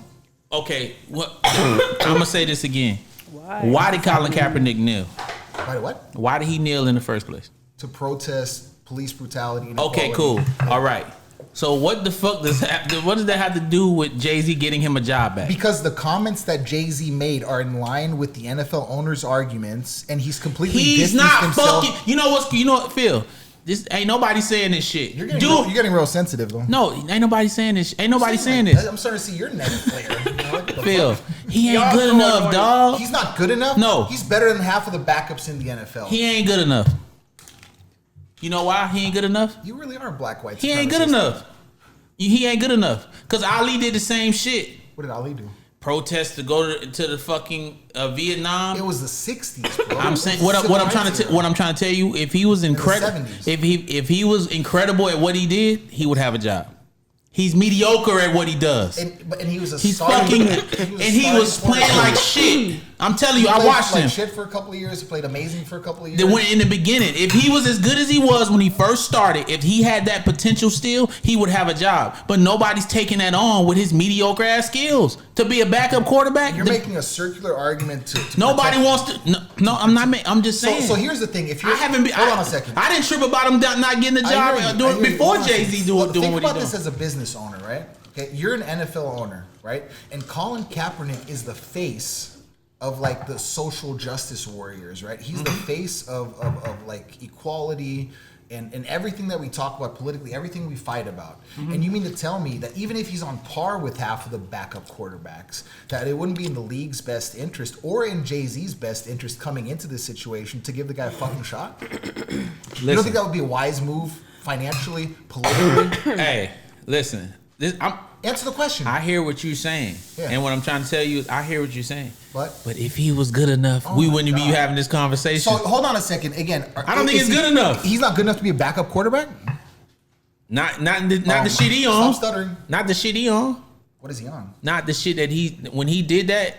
[SPEAKER 5] Okay, I'm gonna say this again. Why did Colin Kaepernick kneel?
[SPEAKER 7] By what?
[SPEAKER 5] Why did he kneel in the first place?
[SPEAKER 7] To protest police brutality. And
[SPEAKER 5] Okay,
[SPEAKER 7] inequality.
[SPEAKER 5] cool. All right. So what the fuck what does that have to do with Jay-Z getting him a job back?
[SPEAKER 7] Because the comments that Jay-Z made are in line with the NFL owner's arguments, and he's completely
[SPEAKER 5] He's
[SPEAKER 7] distanced
[SPEAKER 5] not
[SPEAKER 7] himself.
[SPEAKER 5] fucking. You know what, Phil? This ain't nobody saying this shit.
[SPEAKER 7] You're getting real sensitive though.
[SPEAKER 5] No, ain't nobody saying this. Ain't nobody saying this.
[SPEAKER 7] I'm starting to see your neck flare. You know, what the
[SPEAKER 5] Phil,
[SPEAKER 7] fuck?
[SPEAKER 5] he ain't good enough, dog.
[SPEAKER 7] He's not good enough.
[SPEAKER 5] No.
[SPEAKER 7] He's better than half of the backups in the NFL.
[SPEAKER 5] He ain't good enough. You know why he ain't good enough?
[SPEAKER 7] You really are black white.
[SPEAKER 5] He ain't good enough. He ain't good enough. Cause Ali did the same shit.
[SPEAKER 7] What did Ali do?
[SPEAKER 5] Protest to go to the fucking Vietnam.
[SPEAKER 7] It was the 60s, bro.
[SPEAKER 5] I'm saying what I'm trying to tell you. If he was incredible,
[SPEAKER 7] 70s.
[SPEAKER 5] if he was incredible at what he did, he would have a job. He's mediocre at what he does.
[SPEAKER 7] And he was a
[SPEAKER 5] He's
[SPEAKER 7] starting,
[SPEAKER 5] fucking he was playing like shit. I'm telling you, I
[SPEAKER 7] played
[SPEAKER 5] watched
[SPEAKER 7] like
[SPEAKER 5] him.
[SPEAKER 7] shit for a couple of years. He played amazing for a couple of years.
[SPEAKER 5] They went in the beginning. If he was as good as he was when he first started, if he had that potential still, he would have a job. But nobody's taking that on with his mediocre ass skills to be a backup quarterback?
[SPEAKER 7] You're making a circular argument to
[SPEAKER 5] nobody wants to. No, I'm not. I'm just saying.
[SPEAKER 7] So here's the thing. If you're,
[SPEAKER 5] hold on a second. I didn't trip about him not getting the job before Jay-Z doing what he doing.
[SPEAKER 7] Think about this as a business owner, right? Okay, you're an NFL owner, right? And Colin Kaepernick is the face of like the social justice warriors, right? He's the face of like equality and everything that we talk about politically, everything we fight about. And you mean to tell me that even if he's on par with half of the backup quarterbacks, that it wouldn't be in the league's best interest or in Jay-Z's best interest coming into this situation to give the guy a fucking shot? You don't think that would be a wise move financially, politically?
[SPEAKER 5] Hey, listen.
[SPEAKER 7] Answer the question.
[SPEAKER 5] I hear what you're saying. Yeah. And what I'm trying to tell you is I hear what you're saying. But if he was good enough, we wouldn't be having this conversation.
[SPEAKER 7] So hold on a second. Again,
[SPEAKER 5] I don't think he's good enough.
[SPEAKER 7] He's not good enough to be a backup quarterback?
[SPEAKER 5] Not the shit he on.
[SPEAKER 7] Stop stuttering.
[SPEAKER 5] Not the shit he on.
[SPEAKER 7] What is he on?
[SPEAKER 5] Not the shit that when he did that,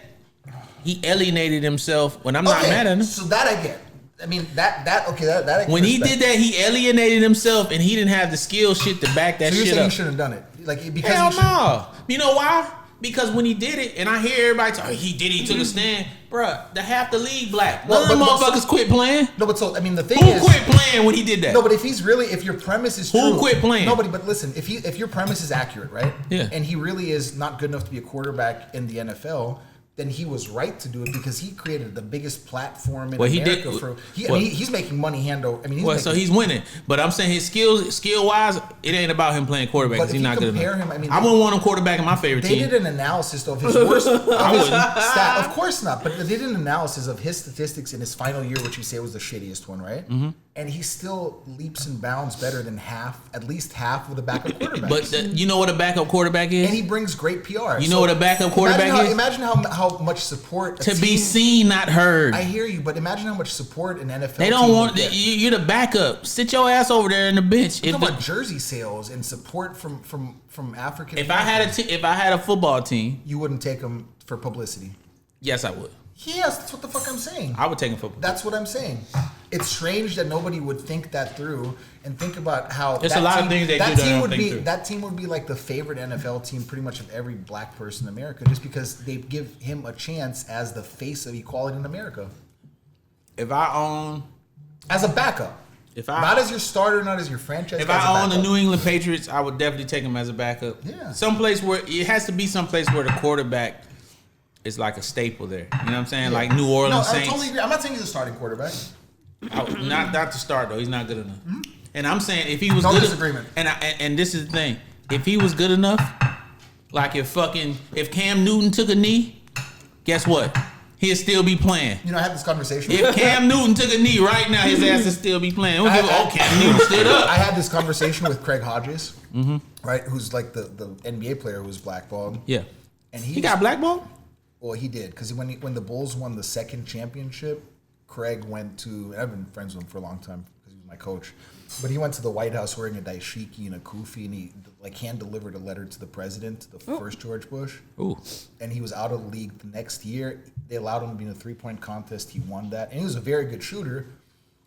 [SPEAKER 5] he alienated himself. When I'm not mad at him.
[SPEAKER 7] So that I get. I mean that
[SPEAKER 5] when he did that, he alienated himself and he didn't have the skill shit to back that shit up. So you're saying
[SPEAKER 7] he shouldn't have done it? Like because
[SPEAKER 5] hell no. You know why? Because when he did it, and I hear everybody talk, he took a stand, bruh. The half the league black. None of them motherfuckers quit playing.
[SPEAKER 7] No, but so I mean the thing
[SPEAKER 5] is, who quit playing when he did that?
[SPEAKER 7] No, but if your premise is true,
[SPEAKER 5] who quit playing?
[SPEAKER 7] Nobody. But listen, if your premise is accurate, right?
[SPEAKER 5] Yeah.
[SPEAKER 7] And he really is not good enough to be a quarterback in the NFL. Then he was right to do it because he created the biggest platform in America. He's making money hand over. I mean,
[SPEAKER 5] he's winning. But I'm saying his skill wise, it ain't about him playing quarterback because he's not good enough. I wouldn't want him quarterback in my favorite team.
[SPEAKER 7] They did an analysis of his worst. Of course not. But they did an analysis of his statistics in his final year, which you say was the shittiest one, right? Mm-hmm. And he still leaps and bounds better than at least half of the backup quarterbacks.
[SPEAKER 5] But you know what a backup quarterback is?
[SPEAKER 7] And he brings great PR.
[SPEAKER 5] You know what a backup quarterback is?
[SPEAKER 7] Imagine how much support
[SPEAKER 5] to be seen, not heard.
[SPEAKER 7] I hear you, but imagine how much support an NFL.
[SPEAKER 5] They don't want you're the backup. Sit your ass over there in the bench.
[SPEAKER 7] Talking about jersey sales and support from African.
[SPEAKER 5] If I had a football team,
[SPEAKER 7] you wouldn't take them for publicity.
[SPEAKER 5] Yes, I would.
[SPEAKER 7] Yes, that's what the fuck I'm saying.
[SPEAKER 5] I would take him for publicity.
[SPEAKER 7] That's what I'm saying. It's strange that nobody would think that through and think about how
[SPEAKER 5] there's a lot of things
[SPEAKER 7] that team would be like the favorite NFL team pretty much of every black person in America just because they give him a chance as the face of equality in America.
[SPEAKER 5] If I own
[SPEAKER 7] as a backup. Not as your starter, not as your franchise.
[SPEAKER 5] If I own the New England Patriots, I would definitely take him as a backup.
[SPEAKER 7] Yeah.
[SPEAKER 5] Someplace where it has to be someplace where the quarterback is like a staple there. You know what I'm saying? Yeah. Like New Orleans Saints.
[SPEAKER 7] I totally agree. I'm not saying he's a starting quarterback.
[SPEAKER 5] Not to start though. He's not good enough. Mm-hmm. And I'm saying if he was
[SPEAKER 7] no
[SPEAKER 5] good
[SPEAKER 7] disagreement.
[SPEAKER 5] And this is the thing. If he was good enough, like if Cam Newton took a knee, guess what? He'd still be playing.
[SPEAKER 7] You know, I had this conversation.
[SPEAKER 5] If Cam Newton took a knee right now, his ass would still be playing. Cam Newton stood up.
[SPEAKER 7] I had this conversation with Craig Hodges, right? Who's like the NBA player who was blackballed.
[SPEAKER 5] Yeah.
[SPEAKER 7] And
[SPEAKER 5] he got blackballed?
[SPEAKER 7] Well, he did because when the Bulls won the second championship, Craig went to. I've been friends with him for a long time because he was my coach. But he went to the White House wearing a dashiki and a kufi, and he hand delivered a letter to the president, the first George Bush.
[SPEAKER 5] Ooh.
[SPEAKER 7] And he was out of the league the next year. They allowed him to be in a 3-point contest. He won that, and he was a very good shooter.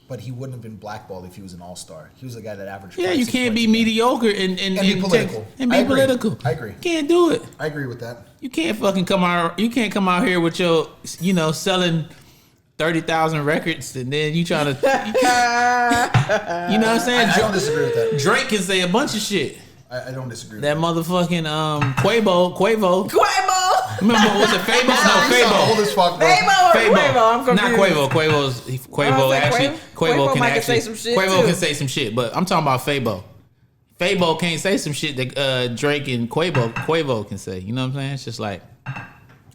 [SPEAKER 7] But he wouldn't have been blackballed if he was an all-star. He was a guy that averaged.
[SPEAKER 5] Yeah, you can't be mediocre and
[SPEAKER 7] be political.
[SPEAKER 5] Political.
[SPEAKER 7] I agree.
[SPEAKER 5] Can't do it.
[SPEAKER 7] I agree with that.
[SPEAKER 5] You can't fucking come out. You can't come out here with your, selling 30,000 records and then you trying to. You know what I'm saying?
[SPEAKER 7] I don't disagree with that.
[SPEAKER 5] Drake can say a bunch of shit.
[SPEAKER 7] I don't disagree with
[SPEAKER 5] that. Motherfucking Quavo. Remember, was it Fabo? No, Fabo.
[SPEAKER 7] Old as fuck, bro.
[SPEAKER 6] Quavo. I'm confused.
[SPEAKER 5] Not Quavo. Quavo can
[SPEAKER 6] actually
[SPEAKER 5] say
[SPEAKER 6] some shit.
[SPEAKER 5] Quavo can say some shit, but I'm talking about Fabo. Fabo can't say some shit that Drake and Quavo can say. You know what I'm saying? It's just like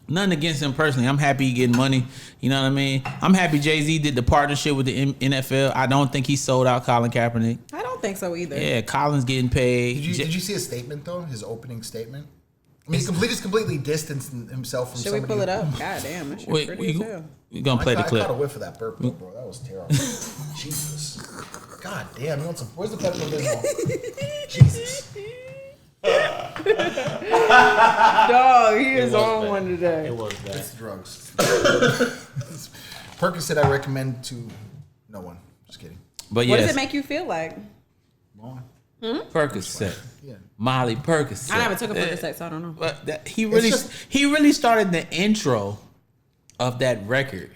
[SPEAKER 5] nothing against him personally. I'm happy he getting money. You know what I mean? I'm happy Jay-Z did the partnership with the NFL. I don't think he sold out Colin Kaepernick.
[SPEAKER 6] I don't think so either.
[SPEAKER 5] Yeah, Colin's getting paid.
[SPEAKER 7] Did you see his statement though? His opening statement. I mean, he just completely distanced himself from.
[SPEAKER 6] Should we pull it up? God damn, that shit pretty as hell.
[SPEAKER 5] We're gonna play the clip.
[SPEAKER 7] I caught a whiff of that burp, bro. That was terrible. Jesus. God damn, you want some? Where's the Pepto-Bismol? Jesus.
[SPEAKER 6] Dog, he is on one today.
[SPEAKER 5] It was bad.
[SPEAKER 7] It's drugs. Percocet I recommend to no one. Just kidding.
[SPEAKER 5] But
[SPEAKER 6] what does it make you feel like?
[SPEAKER 7] Well,
[SPEAKER 4] Percocet.
[SPEAKER 7] Yeah.
[SPEAKER 4] Molly Percocet.
[SPEAKER 6] I never took a Percocet, so I don't know.
[SPEAKER 4] But he really started the intro of that record.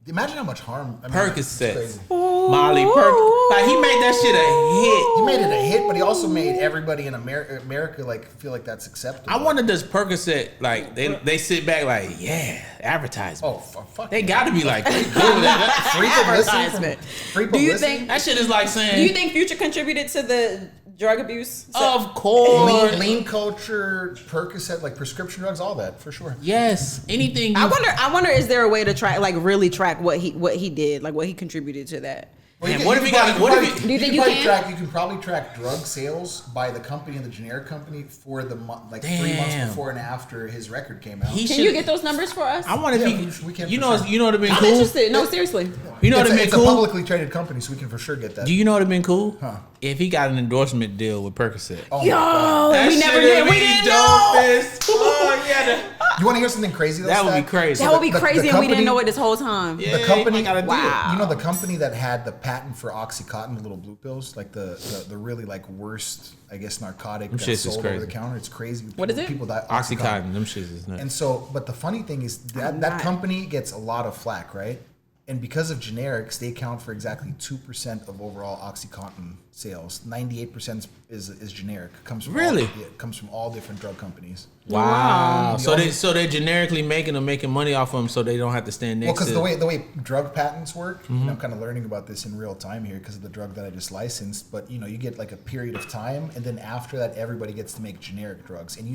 [SPEAKER 7] Imagine how much harm.
[SPEAKER 4] Percocet. Molly Percocet. Like, he made that shit a hit.
[SPEAKER 7] He made it a hit, but he also made everybody in America like feel like that's acceptable.
[SPEAKER 4] I wonder, does Percocet, like, they sit back like, yeah, advertisement.
[SPEAKER 7] Oh, fuck.
[SPEAKER 4] They got to be like,
[SPEAKER 7] Free
[SPEAKER 6] Advertisement.
[SPEAKER 7] Free
[SPEAKER 6] Do you
[SPEAKER 7] publicity?
[SPEAKER 6] think?
[SPEAKER 4] that shit is like saying,
[SPEAKER 6] Do you think Future contributed to the drug abuse?
[SPEAKER 4] of course.
[SPEAKER 7] lean culture, Percocet, like prescription drugs, all that for sure.
[SPEAKER 4] Yes. Anything.
[SPEAKER 6] I wonder, is there a way to track, like, really track what he did, like what he contributed to that?
[SPEAKER 4] Man, what if he got? What if he?
[SPEAKER 6] Do you think you can?
[SPEAKER 7] You can probably track drug sales by the company and the generic company for the 3 months
[SPEAKER 4] Damn.
[SPEAKER 7] before and after his record came out.
[SPEAKER 6] Can you get those numbers for us?
[SPEAKER 4] I wonder
[SPEAKER 7] Yeah,
[SPEAKER 4] if he.
[SPEAKER 7] we can
[SPEAKER 4] You
[SPEAKER 7] for
[SPEAKER 4] know,
[SPEAKER 7] sure.
[SPEAKER 4] you know what'd have been
[SPEAKER 6] I'm
[SPEAKER 4] cool.
[SPEAKER 6] interested. No, seriously.
[SPEAKER 4] You know what'd have been
[SPEAKER 7] It's a
[SPEAKER 4] cool.
[SPEAKER 7] publicly traded company, so we can for sure get that.
[SPEAKER 4] Do you know what'd have been cool?
[SPEAKER 7] Huh.
[SPEAKER 4] If he got an endorsement deal with Percocet.
[SPEAKER 7] Oh my God.
[SPEAKER 6] Yo, we never did. We didn't know.
[SPEAKER 4] Oh yeah.
[SPEAKER 7] You want to hear something crazy? Though,
[SPEAKER 4] That would be
[SPEAKER 7] Stack?
[SPEAKER 4] crazy.
[SPEAKER 6] That would be
[SPEAKER 7] The
[SPEAKER 6] crazy, and we
[SPEAKER 7] company-
[SPEAKER 6] didn't know it this whole time.
[SPEAKER 4] Yeah,
[SPEAKER 7] The company,
[SPEAKER 4] you gotta do it.
[SPEAKER 6] Wow.
[SPEAKER 7] You know the company that had the patent for OxyContin, the little blue pills, like the really like worst, I guess, narcotic
[SPEAKER 4] Them
[SPEAKER 7] that's
[SPEAKER 4] shits is
[SPEAKER 7] sold over
[SPEAKER 4] crazy.
[SPEAKER 7] the counter. It's crazy.
[SPEAKER 6] What is it?
[SPEAKER 7] People die.
[SPEAKER 4] Oxycontin, them shits is nuts.
[SPEAKER 7] And so, but the funny thing is that company gets a lot of flack, right? And because of generics, they account for exactly 2% of overall OxyContin sales. 98% is generic. Comes from
[SPEAKER 4] Really?
[SPEAKER 7] It comes from all different drug companies.
[SPEAKER 4] Wow. So
[SPEAKER 7] only-
[SPEAKER 4] they're generically making money off of them, so they don't have to stand
[SPEAKER 7] Well,
[SPEAKER 4] next
[SPEAKER 7] because
[SPEAKER 4] to.
[SPEAKER 7] the way drug patents work, and I'm kind of learning about this in real time here because of the drug that I just licensed. But you get like a period of time, and then after that, everybody gets to make generic drugs, and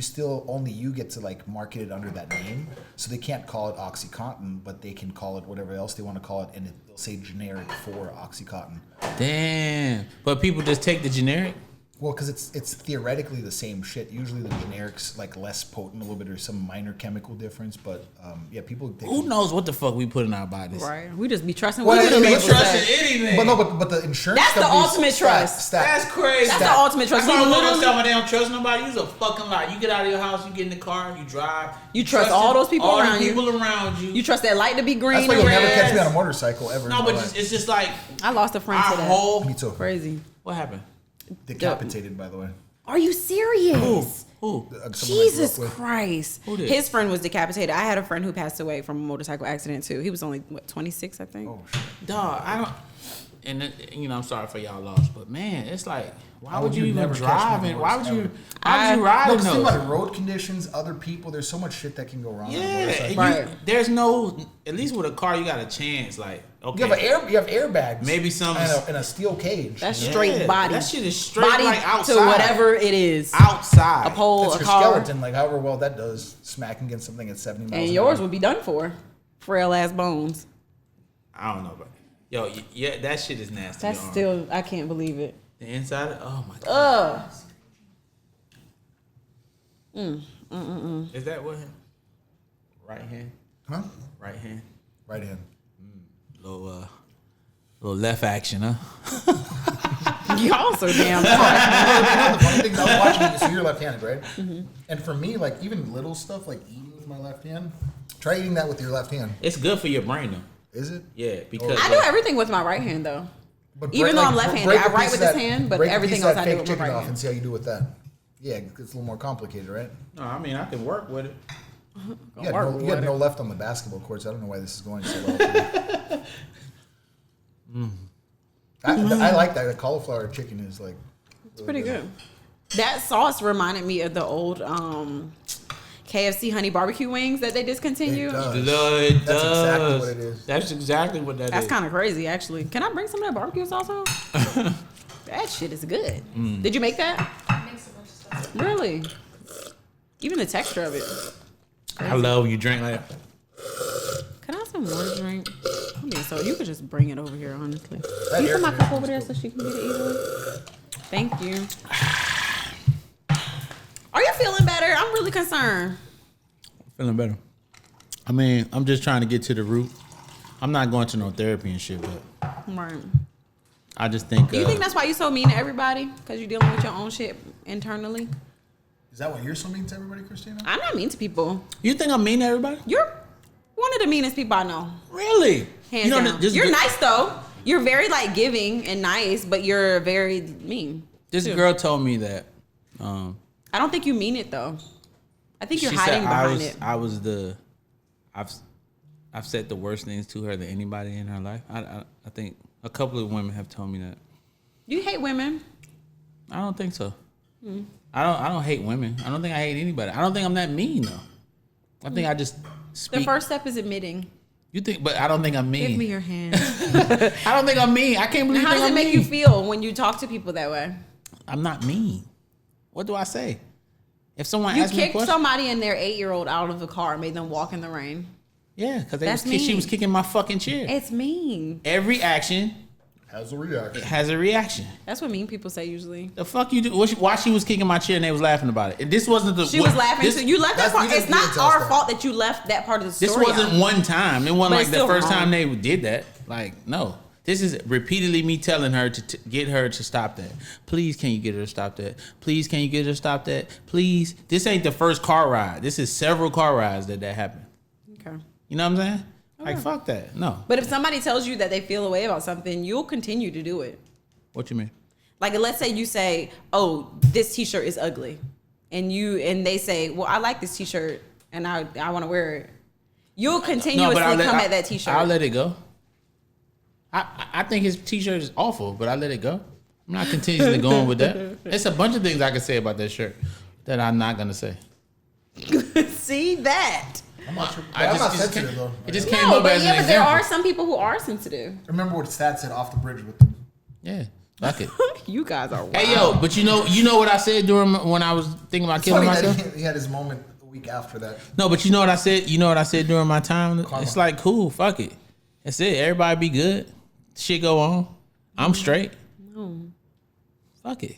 [SPEAKER 7] only you get to like market it under that name. So they can't call it OxyContin, but they can call it whatever else they want to call it, and they'll say generic for OxyContin.
[SPEAKER 4] Damn. But people just take the generic.
[SPEAKER 7] Well, because it's theoretically the same shit. Usually the generics like less potent a little bit or some minor chemical difference, but yeah, people.
[SPEAKER 4] Who knows what the fuck we put in our bodies?
[SPEAKER 6] Right. We just be trusting.
[SPEAKER 7] Well,
[SPEAKER 6] what
[SPEAKER 7] we
[SPEAKER 6] other
[SPEAKER 7] just be
[SPEAKER 6] people
[SPEAKER 4] trusting
[SPEAKER 6] say.
[SPEAKER 4] anything.
[SPEAKER 7] But no, but the insurance.
[SPEAKER 6] That's the
[SPEAKER 7] companies-
[SPEAKER 6] ultimate trust.
[SPEAKER 4] That's crazy.
[SPEAKER 6] That's the ultimate trust.
[SPEAKER 4] That's why
[SPEAKER 6] You
[SPEAKER 4] I
[SPEAKER 6] literally-
[SPEAKER 4] tell me they don't trust nobody. You's a fucking lie. You get out of your house, you get in the car, you drive.
[SPEAKER 6] You trust all those people around you.
[SPEAKER 4] All the people around you.
[SPEAKER 6] You trust that light to be green
[SPEAKER 7] That's why
[SPEAKER 6] and
[SPEAKER 7] you'll never
[SPEAKER 6] red.
[SPEAKER 7] catch me on a motorcycle ever.
[SPEAKER 4] No,
[SPEAKER 7] in
[SPEAKER 4] but
[SPEAKER 7] my life.
[SPEAKER 4] it's just like
[SPEAKER 6] I lost a friend
[SPEAKER 4] our
[SPEAKER 6] to that.
[SPEAKER 4] whole.
[SPEAKER 7] Me too.
[SPEAKER 6] Crazy.
[SPEAKER 4] What happened?
[SPEAKER 7] Decapitated, by the way.
[SPEAKER 6] Are you serious?
[SPEAKER 4] Who?
[SPEAKER 7] Someone I grew
[SPEAKER 6] Jesus
[SPEAKER 7] up with.
[SPEAKER 6] Christ.
[SPEAKER 4] Who did?
[SPEAKER 6] His friend was decapitated. I had a friend who passed away from a motorcycle accident too. He was only 26, I think.
[SPEAKER 7] Oh shit.
[SPEAKER 4] Dog, I don't. And I'm sorry for y'all lost, but man, it's like, why
[SPEAKER 7] How
[SPEAKER 4] would you even
[SPEAKER 7] never catch
[SPEAKER 4] drive
[SPEAKER 7] me
[SPEAKER 4] it?
[SPEAKER 7] on
[SPEAKER 4] Why would you?
[SPEAKER 7] motorcycle?
[SPEAKER 4] Why would you ride
[SPEAKER 7] No,
[SPEAKER 4] in
[SPEAKER 7] just think
[SPEAKER 4] those?
[SPEAKER 7] about it. Road conditions, other people. There's so much shit that can go wrong. on a
[SPEAKER 4] Yeah,
[SPEAKER 7] motorcycle.
[SPEAKER 6] Right.
[SPEAKER 4] there's no. At least with a car, you got a chance. Like, okay,
[SPEAKER 7] You have airbags.
[SPEAKER 4] Maybe some-
[SPEAKER 7] and a steel cage.
[SPEAKER 6] That's
[SPEAKER 4] Yeah,
[SPEAKER 6] straight body.
[SPEAKER 4] That shit is straight
[SPEAKER 6] body
[SPEAKER 4] like outside.
[SPEAKER 6] to whatever it is.
[SPEAKER 4] Outside.
[SPEAKER 6] A pole,
[SPEAKER 7] That's
[SPEAKER 6] a
[SPEAKER 7] your
[SPEAKER 6] car.
[SPEAKER 7] skeleton. Like however well that does, smacking against something at 70 miles.
[SPEAKER 6] And
[SPEAKER 7] an
[SPEAKER 6] yours
[SPEAKER 7] hour.
[SPEAKER 6] would be done for. Frail ass bones.
[SPEAKER 4] I don't know, but yo, yeah, that shit is nasty.
[SPEAKER 6] That's
[SPEAKER 4] your arm.
[SPEAKER 6] still, I can't believe it.
[SPEAKER 4] The inside. Oh my god. Is that what? Right hand.
[SPEAKER 7] Huh?
[SPEAKER 4] Right hand.
[SPEAKER 7] Right hand.
[SPEAKER 4] Little left action, huh?
[SPEAKER 6] Y'all so damn
[SPEAKER 7] You know, the funny thing is I was watching you, so you're left-handed, right?
[SPEAKER 6] Mm-hmm.
[SPEAKER 7] And for me, like even little stuff like eating with my left hand, try eating that with your left hand.
[SPEAKER 4] It's good for your brain though.
[SPEAKER 7] Is it?
[SPEAKER 4] Yeah, because
[SPEAKER 6] I do everything with my right hand though.
[SPEAKER 7] But
[SPEAKER 6] Even though I'm left-handed,
[SPEAKER 7] break a
[SPEAKER 6] I write
[SPEAKER 7] piece
[SPEAKER 6] with
[SPEAKER 7] of
[SPEAKER 6] this
[SPEAKER 7] that-
[SPEAKER 6] hand, but
[SPEAKER 7] break a
[SPEAKER 6] everything
[SPEAKER 7] piece of
[SPEAKER 6] else
[SPEAKER 7] that
[SPEAKER 6] I do
[SPEAKER 7] fake
[SPEAKER 6] with my
[SPEAKER 7] chicken
[SPEAKER 6] right
[SPEAKER 7] off
[SPEAKER 6] hand.
[SPEAKER 7] and see how you do with that. Yeah, it's a little more complicated, right?
[SPEAKER 4] No, I mean I can work with it.
[SPEAKER 7] You got no left on the basketball courts. I don't know why this is going so well. I like that. The cauliflower chicken is like.
[SPEAKER 6] It's pretty good. That sauce reminded me of the old KFC honey barbecue wings that they discontinued.
[SPEAKER 7] It does.
[SPEAKER 4] It
[SPEAKER 7] That's
[SPEAKER 4] does.
[SPEAKER 7] exactly what it is.
[SPEAKER 4] That's exactly what that
[SPEAKER 6] That's
[SPEAKER 4] is.
[SPEAKER 6] kind of crazy, actually. Can I bring some of that barbecue sauce home? That shit is good. Did you make that? Really? Even the texture of it.
[SPEAKER 4] I love when you drink like that.
[SPEAKER 6] Can I have some more to drink? I mean, so you could just bring it over here, honestly.
[SPEAKER 7] That
[SPEAKER 6] Can you put my
[SPEAKER 7] air
[SPEAKER 6] cup over there so she can get it easily? Thank you. Are you feeling better? I'm really concerned.
[SPEAKER 4] Feeling better. I mean, I'm just trying to get to the root. I'm not going to no therapy and shit, but
[SPEAKER 6] Right.
[SPEAKER 4] I just think.
[SPEAKER 6] Do you think that's why you're so mean to everybody? Because you're dealing with your own shit internally?
[SPEAKER 7] Is that what you're so mean to everybody, Christina?
[SPEAKER 6] I'm not mean to people.
[SPEAKER 4] You think I'm mean to everybody?
[SPEAKER 6] You're one of the meanest people I know.
[SPEAKER 4] Really?
[SPEAKER 6] Hands
[SPEAKER 4] you know,
[SPEAKER 6] down.
[SPEAKER 4] this
[SPEAKER 6] You're
[SPEAKER 4] good-
[SPEAKER 6] nice though. You're very like giving and nice, but you're very mean.
[SPEAKER 4] This girl told me that.
[SPEAKER 6] I don't think you mean it though. I think you're
[SPEAKER 4] She
[SPEAKER 6] hiding
[SPEAKER 4] said
[SPEAKER 6] behind it.
[SPEAKER 4] I've said the worst things to her than anybody in her life. I think a couple of women have told me that.
[SPEAKER 6] You hate women?
[SPEAKER 4] I don't think so. I don't hate women. I don't think I hate anybody. I don't think I'm that mean though. I think I just speak.
[SPEAKER 6] The first step is admitting.
[SPEAKER 4] You think, but I don't think I'm mean.
[SPEAKER 6] Give me your hand.
[SPEAKER 4] I don't think I'm mean. I can't believe.
[SPEAKER 6] How does it make you feel when you talk to people that way?
[SPEAKER 4] I'm not mean. What do I say? If someone
[SPEAKER 6] You
[SPEAKER 4] asks me a
[SPEAKER 6] kicked
[SPEAKER 4] question,
[SPEAKER 6] somebody and their 8-year-old out of the car and made them walk in the rain.
[SPEAKER 4] yeah, because
[SPEAKER 6] That's
[SPEAKER 4] she
[SPEAKER 6] mean.
[SPEAKER 4] was kicking my fucking chair.
[SPEAKER 6] It's mean.
[SPEAKER 4] Every action
[SPEAKER 7] Has a reaction.
[SPEAKER 4] has a reaction.
[SPEAKER 6] That's what mean people say usually.
[SPEAKER 4] The fuck you do? Why she was kicking my chair and they was laughing about it? And this wasn't the.
[SPEAKER 6] She was laughing too. You left that
[SPEAKER 7] that's-
[SPEAKER 6] part.
[SPEAKER 7] you
[SPEAKER 6] It's
[SPEAKER 7] didn't
[SPEAKER 6] not
[SPEAKER 7] tell us
[SPEAKER 6] our
[SPEAKER 7] that.
[SPEAKER 6] fault that you left that part of the
[SPEAKER 4] This
[SPEAKER 6] story.
[SPEAKER 4] wasn't
[SPEAKER 6] out.
[SPEAKER 4] one time. It wasn't
[SPEAKER 6] But
[SPEAKER 4] like
[SPEAKER 6] it's
[SPEAKER 4] the
[SPEAKER 6] still
[SPEAKER 4] first
[SPEAKER 6] wrong.
[SPEAKER 4] time they did that. Like, no. This is repeatedly me telling her to get her to stop that. Please, can you get her to stop that? Please, can you get her to stop that? Please. This ain't the first car ride. This is several car rides that happened.
[SPEAKER 6] Okay.
[SPEAKER 4] You know what I'm saying? Like, fuck that. No.
[SPEAKER 6] But if somebody tells you that they feel a way about something, you'll continue to do it.
[SPEAKER 4] What you mean?
[SPEAKER 6] Like, let's say you say, "Oh, this T-shirt is ugly," and they say, "Well, I like this T-shirt and I want to wear it." You'll continuously come at that T-shirt.
[SPEAKER 4] I'll let it go. I think his T-shirt is awful, but I let it go. I'm not continuously going with that. It's a bunch of things I can say about that shirt that I'm not gonna say.
[SPEAKER 6] See that?
[SPEAKER 7] I'm not sure.
[SPEAKER 4] I
[SPEAKER 7] I'm
[SPEAKER 4] just-
[SPEAKER 7] not
[SPEAKER 4] just
[SPEAKER 7] sensitive
[SPEAKER 4] can't-
[SPEAKER 7] though.
[SPEAKER 4] It just came
[SPEAKER 6] No,
[SPEAKER 4] up
[SPEAKER 6] but
[SPEAKER 4] as
[SPEAKER 6] yeah,
[SPEAKER 4] an
[SPEAKER 6] but there
[SPEAKER 4] example.
[SPEAKER 6] are some people who are sensitive.
[SPEAKER 7] Remember what Stat said off the bridge with them.
[SPEAKER 4] Yeah, fuck it.
[SPEAKER 6] You guys are wild.
[SPEAKER 4] Hey yo, but you know what I said during when I was thinking about
[SPEAKER 7] It's
[SPEAKER 4] killing
[SPEAKER 7] funny
[SPEAKER 4] myself.
[SPEAKER 7] that he had his moment a week after that.
[SPEAKER 4] No, but you know what I said. You know what I said during my time.
[SPEAKER 7] Karma.
[SPEAKER 4] It's like cool, fuck it. That's it. Everybody be good. Shit go on. I'm straight.
[SPEAKER 6] No.
[SPEAKER 4] Fuck it.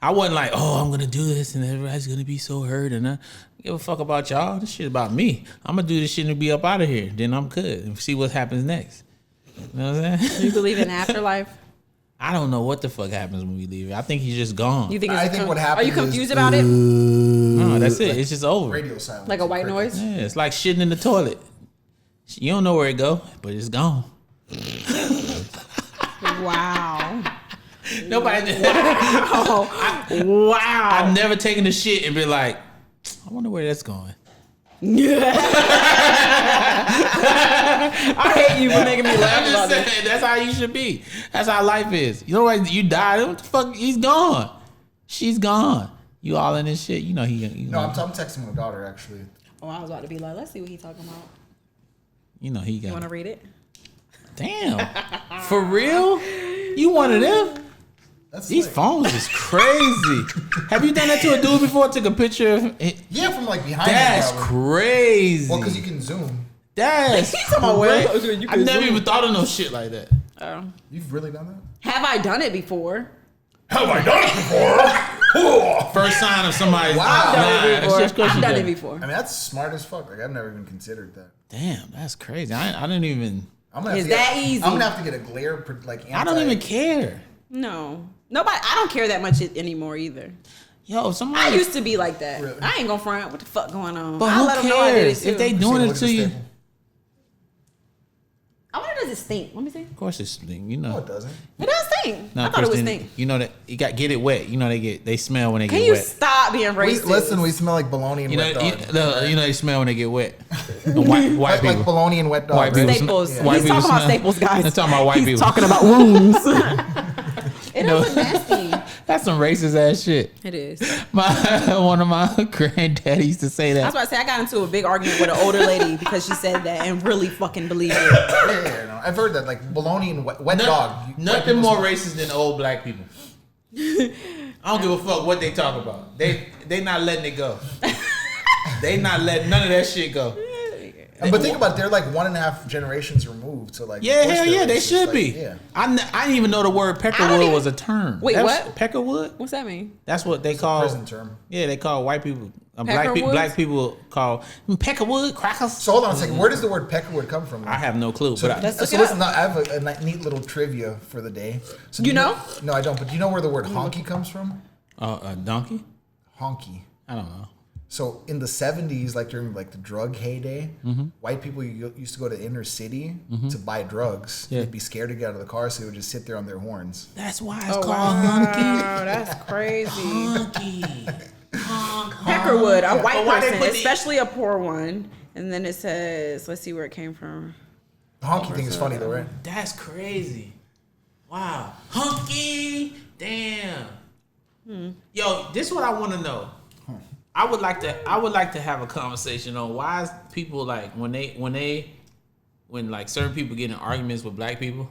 [SPEAKER 4] I wasn't like, oh, I'm gonna do this and everybody's gonna be so hurt and I don't give a fuck about y'all. This shit about me. I'm gonna do this shit and be up out of here. Then I'm good and see what happens next. You know what I'm saying?
[SPEAKER 6] You believe in afterlife?
[SPEAKER 4] I don't know what the fuck happens when we leave. I think he's just gone.
[SPEAKER 6] You think?
[SPEAKER 7] I
[SPEAKER 6] It's
[SPEAKER 7] think what
[SPEAKER 6] Are
[SPEAKER 7] happened
[SPEAKER 6] you confused
[SPEAKER 7] is-
[SPEAKER 6] about it?
[SPEAKER 4] No, that's it. It's just over.
[SPEAKER 7] Radio silence.
[SPEAKER 6] Like a white noise?
[SPEAKER 4] Yeah, it's like shitting in the toilet. You don't know where it go, but it's gone.
[SPEAKER 6] Wow.
[SPEAKER 4] Nobody.
[SPEAKER 6] Wow.
[SPEAKER 4] I've never taken a shit and been like, I wonder where that's going.
[SPEAKER 6] I hate you for making me laugh
[SPEAKER 4] I'm
[SPEAKER 6] about
[SPEAKER 4] just
[SPEAKER 6] this.
[SPEAKER 4] saying, that's how you should be. That's how life is. You know what? You die. What the fuck? He's gone. She's gone. You all in this shit. You know he.
[SPEAKER 7] No, I'm texting my daughter actually.
[SPEAKER 6] Oh, I was about to be like, let's see what he's talking about.
[SPEAKER 4] You know he
[SPEAKER 6] You
[SPEAKER 4] got.
[SPEAKER 6] want to read it?
[SPEAKER 4] Damn. For real? You one of them?
[SPEAKER 7] That's
[SPEAKER 4] These
[SPEAKER 7] like,
[SPEAKER 4] phones is crazy. Have you done that to a dude before? Took a picture of it?
[SPEAKER 7] yeah, from like behind.
[SPEAKER 4] That's
[SPEAKER 7] probably.
[SPEAKER 4] crazy.
[SPEAKER 7] Well, because you can zoom.
[SPEAKER 4] That's
[SPEAKER 6] about where-
[SPEAKER 4] crazy.
[SPEAKER 6] you
[SPEAKER 4] I've
[SPEAKER 6] can
[SPEAKER 4] never
[SPEAKER 6] zoom.
[SPEAKER 4] even thought of no shit like that.
[SPEAKER 6] Oh.
[SPEAKER 7] You've really done that?
[SPEAKER 6] Have I done it before?
[SPEAKER 7] Have I done it before?
[SPEAKER 4] First sign of somebody's.
[SPEAKER 7] Wow.
[SPEAKER 6] I've done it before.
[SPEAKER 4] Of course
[SPEAKER 6] I've
[SPEAKER 4] you
[SPEAKER 6] done
[SPEAKER 4] did.
[SPEAKER 6] it before.
[SPEAKER 7] I mean, that's smart as fuck. Like I've never even considered that.
[SPEAKER 4] Damn, that's crazy. I didn't even.
[SPEAKER 7] I'm gonna have
[SPEAKER 6] Is
[SPEAKER 7] to get,
[SPEAKER 6] that easy?
[SPEAKER 7] I'm gonna have to get a glare like.
[SPEAKER 4] I don't even care.
[SPEAKER 6] No. Nobody. I don't care that much anymore either.
[SPEAKER 4] Yo,
[SPEAKER 6] I
[SPEAKER 4] somebody.
[SPEAKER 6] used to be like that.
[SPEAKER 7] Really?
[SPEAKER 6] I ain't gonna front. What the fuck going on?
[SPEAKER 4] But
[SPEAKER 6] I'll
[SPEAKER 4] who
[SPEAKER 6] let them know I did it
[SPEAKER 4] cares
[SPEAKER 6] too.
[SPEAKER 4] if they doing it to you?
[SPEAKER 6] I wonder does it stink? Let me see.
[SPEAKER 4] Of course, it's stink. You
[SPEAKER 7] No,
[SPEAKER 4] know.
[SPEAKER 7] it doesn't.
[SPEAKER 6] It does stink.
[SPEAKER 4] No,
[SPEAKER 6] I thought it was
[SPEAKER 4] Kristen,
[SPEAKER 6] stink.
[SPEAKER 4] you know that you got get it wet. You know they smell when they
[SPEAKER 6] Can
[SPEAKER 4] get
[SPEAKER 6] you
[SPEAKER 4] wet.
[SPEAKER 6] stop being racist?
[SPEAKER 7] Listen, we smell like bologna and
[SPEAKER 4] You know,
[SPEAKER 7] wet dog.
[SPEAKER 4] you know they smell when they get wet. The white
[SPEAKER 7] like
[SPEAKER 4] people.
[SPEAKER 7] bologna and wet dog.
[SPEAKER 4] White
[SPEAKER 7] right?
[SPEAKER 4] people.
[SPEAKER 6] Staples.
[SPEAKER 4] Yeah. White
[SPEAKER 6] He's
[SPEAKER 4] people
[SPEAKER 6] talking about
[SPEAKER 4] smell-
[SPEAKER 6] Staples, guys.
[SPEAKER 4] They're talking about white
[SPEAKER 6] He's
[SPEAKER 4] people.
[SPEAKER 6] talking about wounds. It
[SPEAKER 4] No.
[SPEAKER 6] does look nasty.
[SPEAKER 4] That's some racist ass shit.
[SPEAKER 6] It is.
[SPEAKER 4] One of my granddaddy used to say
[SPEAKER 6] I was
[SPEAKER 4] that.
[SPEAKER 6] about to say I got into a big argument with an older lady because she said that and really fucking believed it.
[SPEAKER 7] Yeah, no, I've heard that like bologna and wet dog. White
[SPEAKER 4] Nothing
[SPEAKER 7] people
[SPEAKER 4] more
[SPEAKER 7] smell-
[SPEAKER 4] racist than old black people. I don't give a fuck what they talk about. They not letting it go. They not letting none of that shit go.
[SPEAKER 7] But think about it, they're like 1.5 generations removed. So like,
[SPEAKER 4] Yeah,
[SPEAKER 7] of course
[SPEAKER 4] hell
[SPEAKER 7] they're
[SPEAKER 4] yeah, they
[SPEAKER 7] racist,
[SPEAKER 4] should
[SPEAKER 7] like,
[SPEAKER 4] be.
[SPEAKER 7] Yeah.
[SPEAKER 4] I didn't even know the word
[SPEAKER 6] I don't
[SPEAKER 4] peckerwood
[SPEAKER 6] even-
[SPEAKER 4] was a term.
[SPEAKER 6] Wait,
[SPEAKER 4] That's
[SPEAKER 6] what?
[SPEAKER 4] Peckerwood?
[SPEAKER 6] What's that mean?
[SPEAKER 4] That's what they call
[SPEAKER 7] Prison term.
[SPEAKER 4] Yeah, they call white people.
[SPEAKER 6] Peckerwoods?
[SPEAKER 4] Black people call peckerwood crackers.
[SPEAKER 7] So hold on a second. Where does the word peckerwood come from?
[SPEAKER 4] I have no clue,
[SPEAKER 7] So,
[SPEAKER 4] but
[SPEAKER 6] Let's look
[SPEAKER 7] so
[SPEAKER 6] it
[SPEAKER 7] listen,
[SPEAKER 6] up.
[SPEAKER 7] I have a neat little trivia for the day. So do
[SPEAKER 6] You know?
[SPEAKER 7] No, I don't. But do you know where the word honky comes from?
[SPEAKER 4] a donkey?
[SPEAKER 7] Honky.
[SPEAKER 4] I don't know.
[SPEAKER 7] So in the 70s, like during like the drug heyday, white people used to go to inner city to buy drugs.
[SPEAKER 4] Yeah.
[SPEAKER 7] They'd be scared to get out of the car, so they would just sit there on their horns.
[SPEAKER 4] That's why it's called hunky.
[SPEAKER 6] That's crazy.
[SPEAKER 4] Hunky.
[SPEAKER 6] Peckerwood, a white
[SPEAKER 5] But why they
[SPEAKER 6] person,
[SPEAKER 5] put the-
[SPEAKER 6] especially a poor one. And then it says, let's see where it came from.
[SPEAKER 7] The honky thing is funny though, right?
[SPEAKER 4] That's crazy. Wow. Hunky. Damn. Yo, this is what I want to know. I would like to have a conversation on why is people like when like certain people get in arguments with black people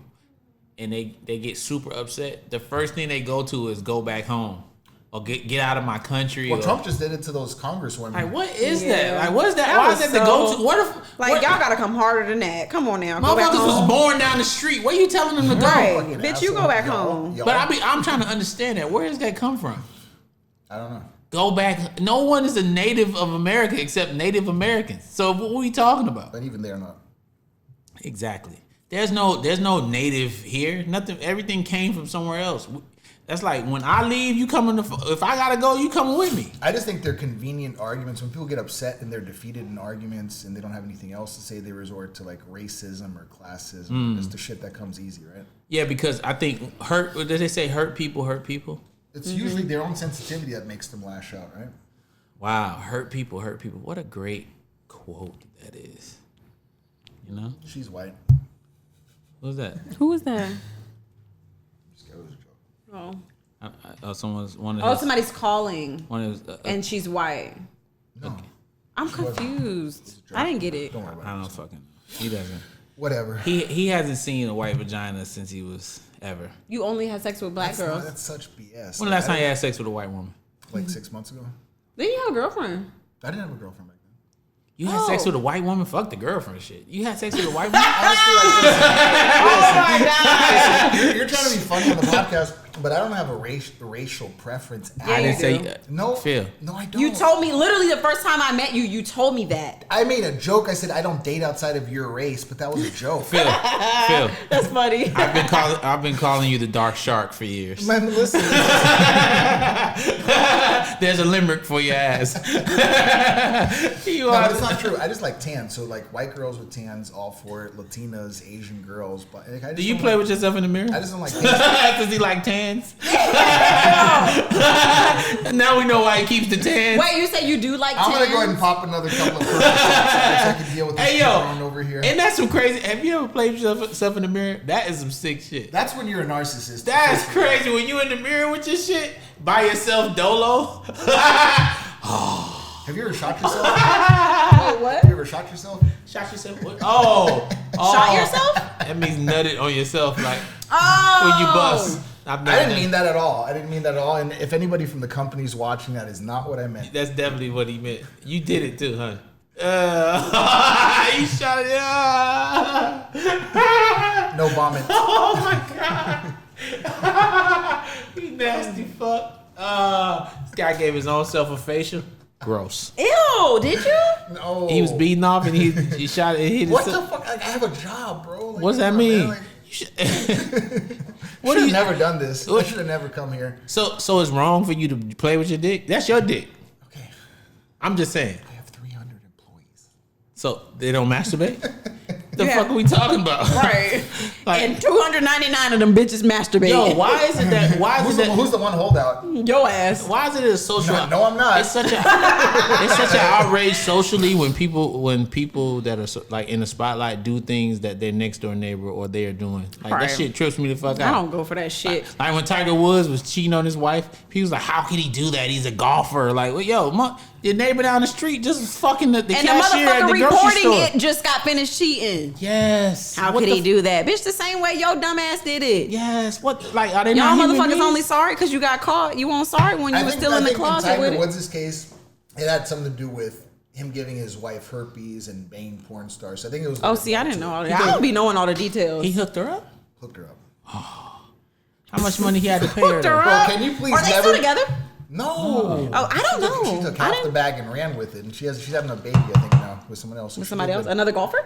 [SPEAKER 4] and they get super upset, the first thing they go to is go back home or get out of my country.
[SPEAKER 7] Well,
[SPEAKER 4] or,
[SPEAKER 7] Trump just did it to those congresswomen.
[SPEAKER 4] like, what is
[SPEAKER 6] Yeah.
[SPEAKER 4] that? Like, what is that?
[SPEAKER 6] That
[SPEAKER 4] Why
[SPEAKER 6] was
[SPEAKER 4] is that the go to? What if
[SPEAKER 6] Like, y'all gotta come harder than that. Come on now. Go back
[SPEAKER 4] motherfuckers was
[SPEAKER 6] home.
[SPEAKER 4] born down the street? Where you telling them to go?
[SPEAKER 6] Right.
[SPEAKER 7] Fucking
[SPEAKER 6] Bitch, you
[SPEAKER 7] asshole.
[SPEAKER 6] go back
[SPEAKER 7] Y'all-
[SPEAKER 6] home.
[SPEAKER 7] y'all-
[SPEAKER 4] But I'm trying to understand that. Where does that come from?
[SPEAKER 7] I don't know.
[SPEAKER 4] Go back. No one is a native of America except Native Americans. So what are we talking about?
[SPEAKER 7] But even they're not.
[SPEAKER 4] Exactly. There's no native here. Nothing. Everything came from somewhere else. That's like when I leave, you coming. If I gotta go, you coming with me.
[SPEAKER 7] I just think they're convenient arguments. When people get upset and they're defeated in arguments and they don't have anything else to say, they resort to like racism or classism. Just the shit that comes easy, right?
[SPEAKER 4] Yeah, because I think hurt. What did they say? Hurt people hurt people.
[SPEAKER 7] It's usually their own sensitivity that makes them lash out, right?
[SPEAKER 4] Wow, hurt people hurt people. What a great quote that is. You know,
[SPEAKER 7] She's white.
[SPEAKER 4] who's that?
[SPEAKER 6] Who was that?
[SPEAKER 7] Just go with the joke.
[SPEAKER 6] Oh.
[SPEAKER 4] Someone's one of.
[SPEAKER 6] Oh,
[SPEAKER 4] his,
[SPEAKER 6] somebody's calling.
[SPEAKER 4] One of his,
[SPEAKER 6] And she's white.
[SPEAKER 7] No.
[SPEAKER 6] I'm confused. I didn't get it.
[SPEAKER 7] Don't worry about
[SPEAKER 4] I
[SPEAKER 7] it.
[SPEAKER 4] don't fucking. He doesn't.
[SPEAKER 7] Whatever.
[SPEAKER 4] He hasn't seen a white vagina since he was ever.
[SPEAKER 6] You only had sex with black girls.
[SPEAKER 7] That's such BS.
[SPEAKER 4] When the last time you had sex with a white woman?
[SPEAKER 7] Like 6 months ago.
[SPEAKER 6] Then you have a girlfriend.
[SPEAKER 7] I didn't have a girlfriend back then.
[SPEAKER 4] You had sex
[SPEAKER 6] Oh.
[SPEAKER 4] with a white woman? Fuck the girlfriend shit. You had sex with a white woman?
[SPEAKER 7] Honestly, like, listen, you're trying to be funny on the podcast, but I don't have a racial preference.
[SPEAKER 6] Yeah,
[SPEAKER 4] I
[SPEAKER 6] you
[SPEAKER 4] didn't say
[SPEAKER 6] do.
[SPEAKER 7] No,
[SPEAKER 4] Phil.
[SPEAKER 7] no, I don't.
[SPEAKER 6] You told me literally the first time I met you, you told me that.
[SPEAKER 7] I made a joke. I said I don't date outside of your race, but that was a joke.
[SPEAKER 4] Phil.
[SPEAKER 6] That's funny.
[SPEAKER 4] I've been calling you the dark shark for years.
[SPEAKER 7] Man, listen.
[SPEAKER 4] There's a limerick for your ass. You
[SPEAKER 7] No,
[SPEAKER 4] are.
[SPEAKER 7] but it's not true. I just like tan. So like white girls with tans, all for it. Latinas, Asian girls. But like, I just
[SPEAKER 4] Do you
[SPEAKER 7] don't
[SPEAKER 4] play
[SPEAKER 7] like,
[SPEAKER 4] with yourself in the mirror?
[SPEAKER 7] I just don't like. Tan.
[SPEAKER 4] Does he like tans? Now we know why he keeps the tans.
[SPEAKER 6] Wait, you said you do like
[SPEAKER 7] I'm gonna go ahead
[SPEAKER 6] tans?
[SPEAKER 7] and pop another couple of purple so I can deal with this
[SPEAKER 4] Hey yo,
[SPEAKER 7] on over here.
[SPEAKER 4] and that's some crazy. Have you ever played with yourself in the mirror? That is some sick shit.
[SPEAKER 7] That's when you're a narcissist.
[SPEAKER 4] That's crazy when you in the mirror with your shit by yourself, dolo.
[SPEAKER 7] Have you ever shot yourself?
[SPEAKER 6] Wait, what?
[SPEAKER 7] Have you ever shot yourself?
[SPEAKER 4] Shot yourself? What? Oh,
[SPEAKER 6] Shot yourself?
[SPEAKER 4] That means nutted on yourself, like
[SPEAKER 6] Oh.
[SPEAKER 4] when you bust.
[SPEAKER 7] I didn't mean that at all. And if anybody from the company's watching, that is not what I meant.
[SPEAKER 4] That's definitely what he meant. You did it too, huh? You shot it.
[SPEAKER 7] No vomit.
[SPEAKER 4] Oh my god. You nasty fuck. This guy gave his own self a facial. Gross.
[SPEAKER 6] Ew, did you?
[SPEAKER 7] No.
[SPEAKER 4] He was beating off and he shot it and hit
[SPEAKER 7] What
[SPEAKER 4] himself.
[SPEAKER 7] the fuck? Like, I have a job, bro. Like,
[SPEAKER 4] What's that
[SPEAKER 7] come on,
[SPEAKER 4] mean?
[SPEAKER 7] man, like,
[SPEAKER 4] You should-
[SPEAKER 7] Should have never done this. I
[SPEAKER 4] What-
[SPEAKER 7] should have never come here.
[SPEAKER 4] So it's wrong for you to play with your dick? That's your dick.
[SPEAKER 7] Okay.
[SPEAKER 4] I'm just saying.
[SPEAKER 7] I have 300 employees.
[SPEAKER 4] So they don't masturbate? The
[SPEAKER 6] Yeah.
[SPEAKER 4] fuck are we talking about?
[SPEAKER 6] Right.
[SPEAKER 4] Like-
[SPEAKER 6] And 299 of them bitches masturbate.
[SPEAKER 4] Yo, why is it that? Why is
[SPEAKER 7] Who's
[SPEAKER 4] it
[SPEAKER 7] the,
[SPEAKER 4] that?
[SPEAKER 7] who's the one holdout?
[SPEAKER 6] Your ass.
[SPEAKER 4] Why is it a social?
[SPEAKER 7] No, I'm not.
[SPEAKER 4] It's such an outrage socially when people that are like in the spotlight do things that their next door neighbor or they are doing. Like
[SPEAKER 6] Right.
[SPEAKER 4] that shit trips me the fuck
[SPEAKER 6] I
[SPEAKER 4] out.
[SPEAKER 6] don't go for that shit.
[SPEAKER 4] Like when Tiger Woods was cheating on his wife, he was like, "How can he do that? He's a golfer." Like, well, yo, your neighbor down the street just fucking the
[SPEAKER 6] And the
[SPEAKER 4] cashier at
[SPEAKER 6] motherfucker
[SPEAKER 4] the grocery
[SPEAKER 6] reporting
[SPEAKER 4] store.
[SPEAKER 6] it just got finished cheating.
[SPEAKER 4] Yes.
[SPEAKER 6] How
[SPEAKER 4] What
[SPEAKER 6] could
[SPEAKER 4] the
[SPEAKER 6] he do that? Bitch, the same way your dumb ass did it.
[SPEAKER 4] Yes. What? Like, are they
[SPEAKER 6] Y'all
[SPEAKER 4] not human
[SPEAKER 6] motherfuckers
[SPEAKER 4] beings?
[SPEAKER 6] only sorry because you got caught. You weren't sorry when you was still in the closet
[SPEAKER 7] in Tiger
[SPEAKER 6] with it.
[SPEAKER 7] Woods' case, it had something to do with him giving his wife herpes and banging porn stars. So I think it was.
[SPEAKER 6] Oh, see, I didn't know all that. I don't be knowing all the details.
[SPEAKER 4] He hooked her up.
[SPEAKER 7] Hooked her up.
[SPEAKER 4] How much money he had to pay her?
[SPEAKER 6] Hooked her
[SPEAKER 4] though?
[SPEAKER 6] up.
[SPEAKER 7] Can you please
[SPEAKER 6] Are they
[SPEAKER 7] never-
[SPEAKER 6] still together?
[SPEAKER 7] No.
[SPEAKER 6] Oh, I don't know.
[SPEAKER 7] She took
[SPEAKER 6] I
[SPEAKER 7] half
[SPEAKER 6] didn't-
[SPEAKER 7] the bag and ran with it, and she's having a baby, I think, now with someone else. So
[SPEAKER 6] With
[SPEAKER 7] she
[SPEAKER 6] somebody
[SPEAKER 7] did
[SPEAKER 6] else?
[SPEAKER 7] good.
[SPEAKER 6] Another golfer?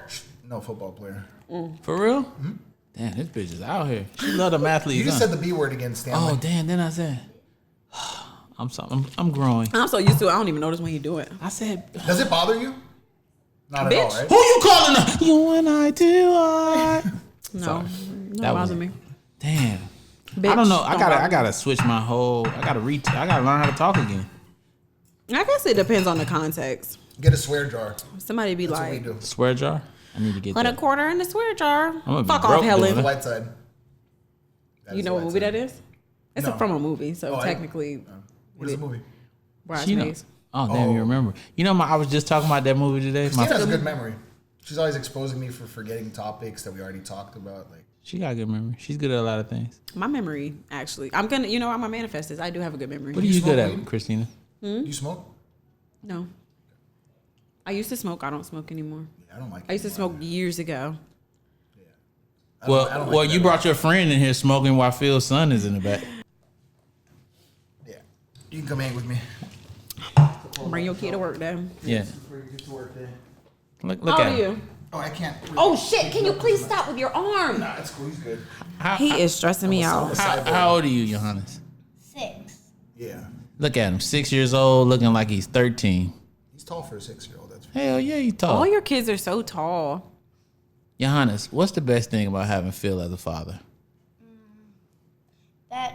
[SPEAKER 7] No, football player.
[SPEAKER 4] For real? Damn, this bitch is out here. She love them athletes.
[SPEAKER 7] You just
[SPEAKER 4] huh?
[SPEAKER 7] said the B word again, Stanley.
[SPEAKER 4] Oh damn! Then I said, I'm growing.
[SPEAKER 6] I'm so used to it. I don't even notice when you do it.
[SPEAKER 4] I said,
[SPEAKER 7] Does it bother you? Not
[SPEAKER 6] Bitch.
[SPEAKER 7] at all, right?
[SPEAKER 4] who you calling? You and I do.
[SPEAKER 6] No,
[SPEAKER 4] Sorry.
[SPEAKER 6] don't
[SPEAKER 4] That was-
[SPEAKER 6] bother me.
[SPEAKER 4] Damn.
[SPEAKER 6] Bitch,
[SPEAKER 4] I don't know.
[SPEAKER 6] don't bother
[SPEAKER 4] I
[SPEAKER 6] me.
[SPEAKER 4] gotta switch my whole. I gotta learn how to talk again.
[SPEAKER 6] I guess it depends on the context.
[SPEAKER 7] Get a swear jar.
[SPEAKER 6] Somebody be
[SPEAKER 7] That's what we
[SPEAKER 6] like,
[SPEAKER 7] do.
[SPEAKER 4] Swear jar. I need to get
[SPEAKER 6] put a
[SPEAKER 4] that.
[SPEAKER 6] quarter in the swear jar.
[SPEAKER 4] gonna be
[SPEAKER 6] Fuck
[SPEAKER 4] broke
[SPEAKER 6] off,
[SPEAKER 4] doing
[SPEAKER 6] Helen.
[SPEAKER 7] The
[SPEAKER 4] it.
[SPEAKER 7] white side. That
[SPEAKER 6] You
[SPEAKER 7] is
[SPEAKER 6] know
[SPEAKER 7] the
[SPEAKER 6] what
[SPEAKER 7] white
[SPEAKER 6] movie
[SPEAKER 7] side.
[SPEAKER 6] that is? It's
[SPEAKER 7] No.
[SPEAKER 6] from a movie, so
[SPEAKER 7] Oh,
[SPEAKER 6] technically,
[SPEAKER 7] What is the movie?
[SPEAKER 4] She know.
[SPEAKER 6] Bridesmaids.
[SPEAKER 4] Oh damn, you remember? You know, I was just talking about that movie today.
[SPEAKER 7] Christina has a good memory. She's always exposing me for forgetting topics that we already talked about. Like,
[SPEAKER 4] She got good memory. She's good at a lot of things.
[SPEAKER 6] My memory, actually, I'm gonna manifest this. I do have a good memory.
[SPEAKER 4] What are you
[SPEAKER 7] smoke
[SPEAKER 4] good at,
[SPEAKER 7] weed?
[SPEAKER 4] Christina?
[SPEAKER 7] you smoke?
[SPEAKER 6] No, I used to smoke. I don't smoke anymore.
[SPEAKER 7] Yeah, I don't like.
[SPEAKER 6] I used to smoke years ago.
[SPEAKER 7] I don't like
[SPEAKER 4] Well,
[SPEAKER 7] that
[SPEAKER 4] you brought your friend in here smoking while Phil's son is in the back.
[SPEAKER 7] Yeah, you can come hang with me.
[SPEAKER 6] Bring your kid to work, though.
[SPEAKER 4] Yeah.
[SPEAKER 7] Before you get to work day.
[SPEAKER 4] Look
[SPEAKER 6] How
[SPEAKER 4] at
[SPEAKER 6] old are
[SPEAKER 4] him.
[SPEAKER 6] you?
[SPEAKER 7] Oh, I can't.
[SPEAKER 6] Oh shit! Can you please stop with your arm?
[SPEAKER 7] Nah, it's cool. He's good.
[SPEAKER 6] He is stressing me out.
[SPEAKER 4] How old are you, Johannes?
[SPEAKER 3] 6.
[SPEAKER 7] Yeah,
[SPEAKER 4] Look at him, 6 years old, looking like he's 13.
[SPEAKER 7] he's tall for a 6-year-old. That's
[SPEAKER 4] Hell yeah, he's tall.
[SPEAKER 6] All your kids are so tall.
[SPEAKER 4] Johannes, what's the best thing about having Phil as a father?
[SPEAKER 1] That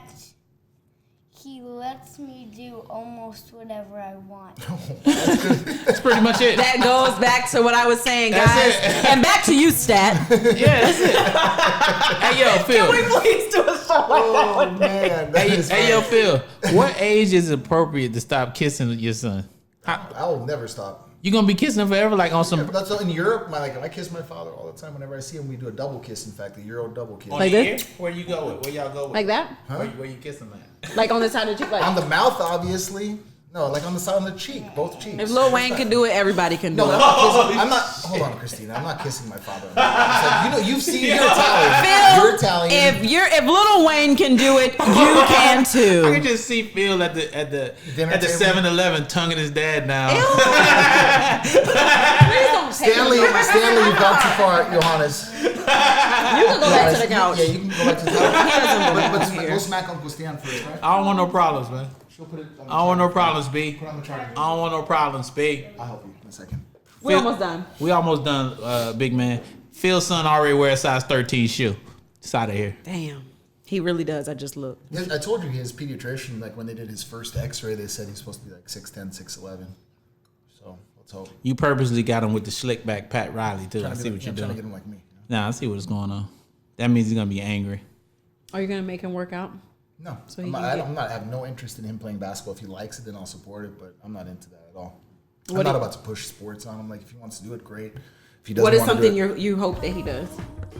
[SPEAKER 1] he lets me do almost whatever I want.
[SPEAKER 4] That's pretty much it.
[SPEAKER 6] That goes back to what I was saying, guys.
[SPEAKER 4] That's it.
[SPEAKER 6] And back to you, Stat.
[SPEAKER 4] Yeah, that's it. Hey, yo, Phil.
[SPEAKER 6] Please do a show
[SPEAKER 7] Oh man, that is
[SPEAKER 4] Hey, yo,
[SPEAKER 7] funny.
[SPEAKER 4] Phil. What age is appropriate to stop kissing your son?
[SPEAKER 7] I will never stop.
[SPEAKER 4] You gonna be kissing him forever, like on some?
[SPEAKER 7] That's in Europe. I kiss my father all the time. Whenever I see him, we do a double kiss. In fact, a Euro double kiss.
[SPEAKER 6] Like this?
[SPEAKER 5] Where you go with? Where y'all go with?
[SPEAKER 6] Like that?
[SPEAKER 5] Where you kiss him at?
[SPEAKER 6] Like on the side of the cheek?
[SPEAKER 7] On
[SPEAKER 6] Like,
[SPEAKER 7] the mouth, obviously. No, like on the side of the cheek, both cheeks.
[SPEAKER 6] if Lil Wayne can do it, everybody can do
[SPEAKER 7] No,
[SPEAKER 6] it.
[SPEAKER 7] I'm not. Hold on, Christina. I'm not kissing my father. It's like, you've seen. You're Italian. You're Italian.
[SPEAKER 6] If Lil Wayne can do it, you can
[SPEAKER 4] I
[SPEAKER 6] too.
[SPEAKER 4] can just see Phil at the
[SPEAKER 7] Dinner table?
[SPEAKER 4] 7-Eleven tonguing his dad down.
[SPEAKER 7] Stanley, you've gone too far, Johannes.
[SPEAKER 6] You can go back to the couch.
[SPEAKER 7] Yeah, you can go back to the couch.
[SPEAKER 6] He doesn't belong
[SPEAKER 7] But
[SPEAKER 6] here.
[SPEAKER 7] go smack Uncle Stan first, right?
[SPEAKER 4] I don't want no problems, man.
[SPEAKER 7] She'll put it on the
[SPEAKER 4] I don't want no
[SPEAKER 7] charger.
[SPEAKER 4] problems, B.
[SPEAKER 7] Put it on the charger.
[SPEAKER 4] I don't want no problems, B.
[SPEAKER 7] I'll help you in a second.
[SPEAKER 6] We almost done.
[SPEAKER 4] We almost done, big man. Phil's son already wears a size 13 shoe. It's out of here.
[SPEAKER 6] Damn. He really does. I just looked.
[SPEAKER 7] Yeah, I told you his pediatrician, like when they did his first X-ray, they said he's supposed to be like 6'10", 6'11". So let's hope.
[SPEAKER 4] You purposely got him with the slick back Pat Riley, too. I
[SPEAKER 7] Trying to
[SPEAKER 4] see
[SPEAKER 7] be
[SPEAKER 4] what
[SPEAKER 7] like,
[SPEAKER 4] you're
[SPEAKER 7] trying to
[SPEAKER 4] doing.
[SPEAKER 7] get him like me. You know?
[SPEAKER 4] Nah, I see what's going on. That means he's going to be angry.
[SPEAKER 6] Are you gonna make him work out?
[SPEAKER 7] No,
[SPEAKER 6] So he
[SPEAKER 7] I'm
[SPEAKER 6] can
[SPEAKER 7] not,
[SPEAKER 6] get-
[SPEAKER 7] I'm not. I have no interest in him playing basketball. If he likes it, then I'll support it. But I'm not into that at all. I'm
[SPEAKER 6] What
[SPEAKER 7] not
[SPEAKER 6] do-
[SPEAKER 7] about to push sports on him. Like if he wants to do it, great. If he doesn't
[SPEAKER 6] What is
[SPEAKER 7] want to
[SPEAKER 6] something
[SPEAKER 7] do it,
[SPEAKER 6] you hope that he does?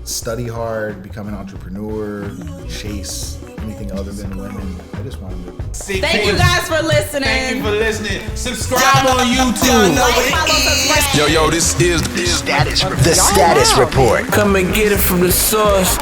[SPEAKER 7] study hard, become an entrepreneur, chase anything other than women. I just want him to.
[SPEAKER 6] Thank you guys for listening.
[SPEAKER 5] Thank you for listening. Subscribe on YouTube.
[SPEAKER 6] Like, follow, subscribe.
[SPEAKER 3] Yo, this is the status report.
[SPEAKER 2] Come and get it from the source.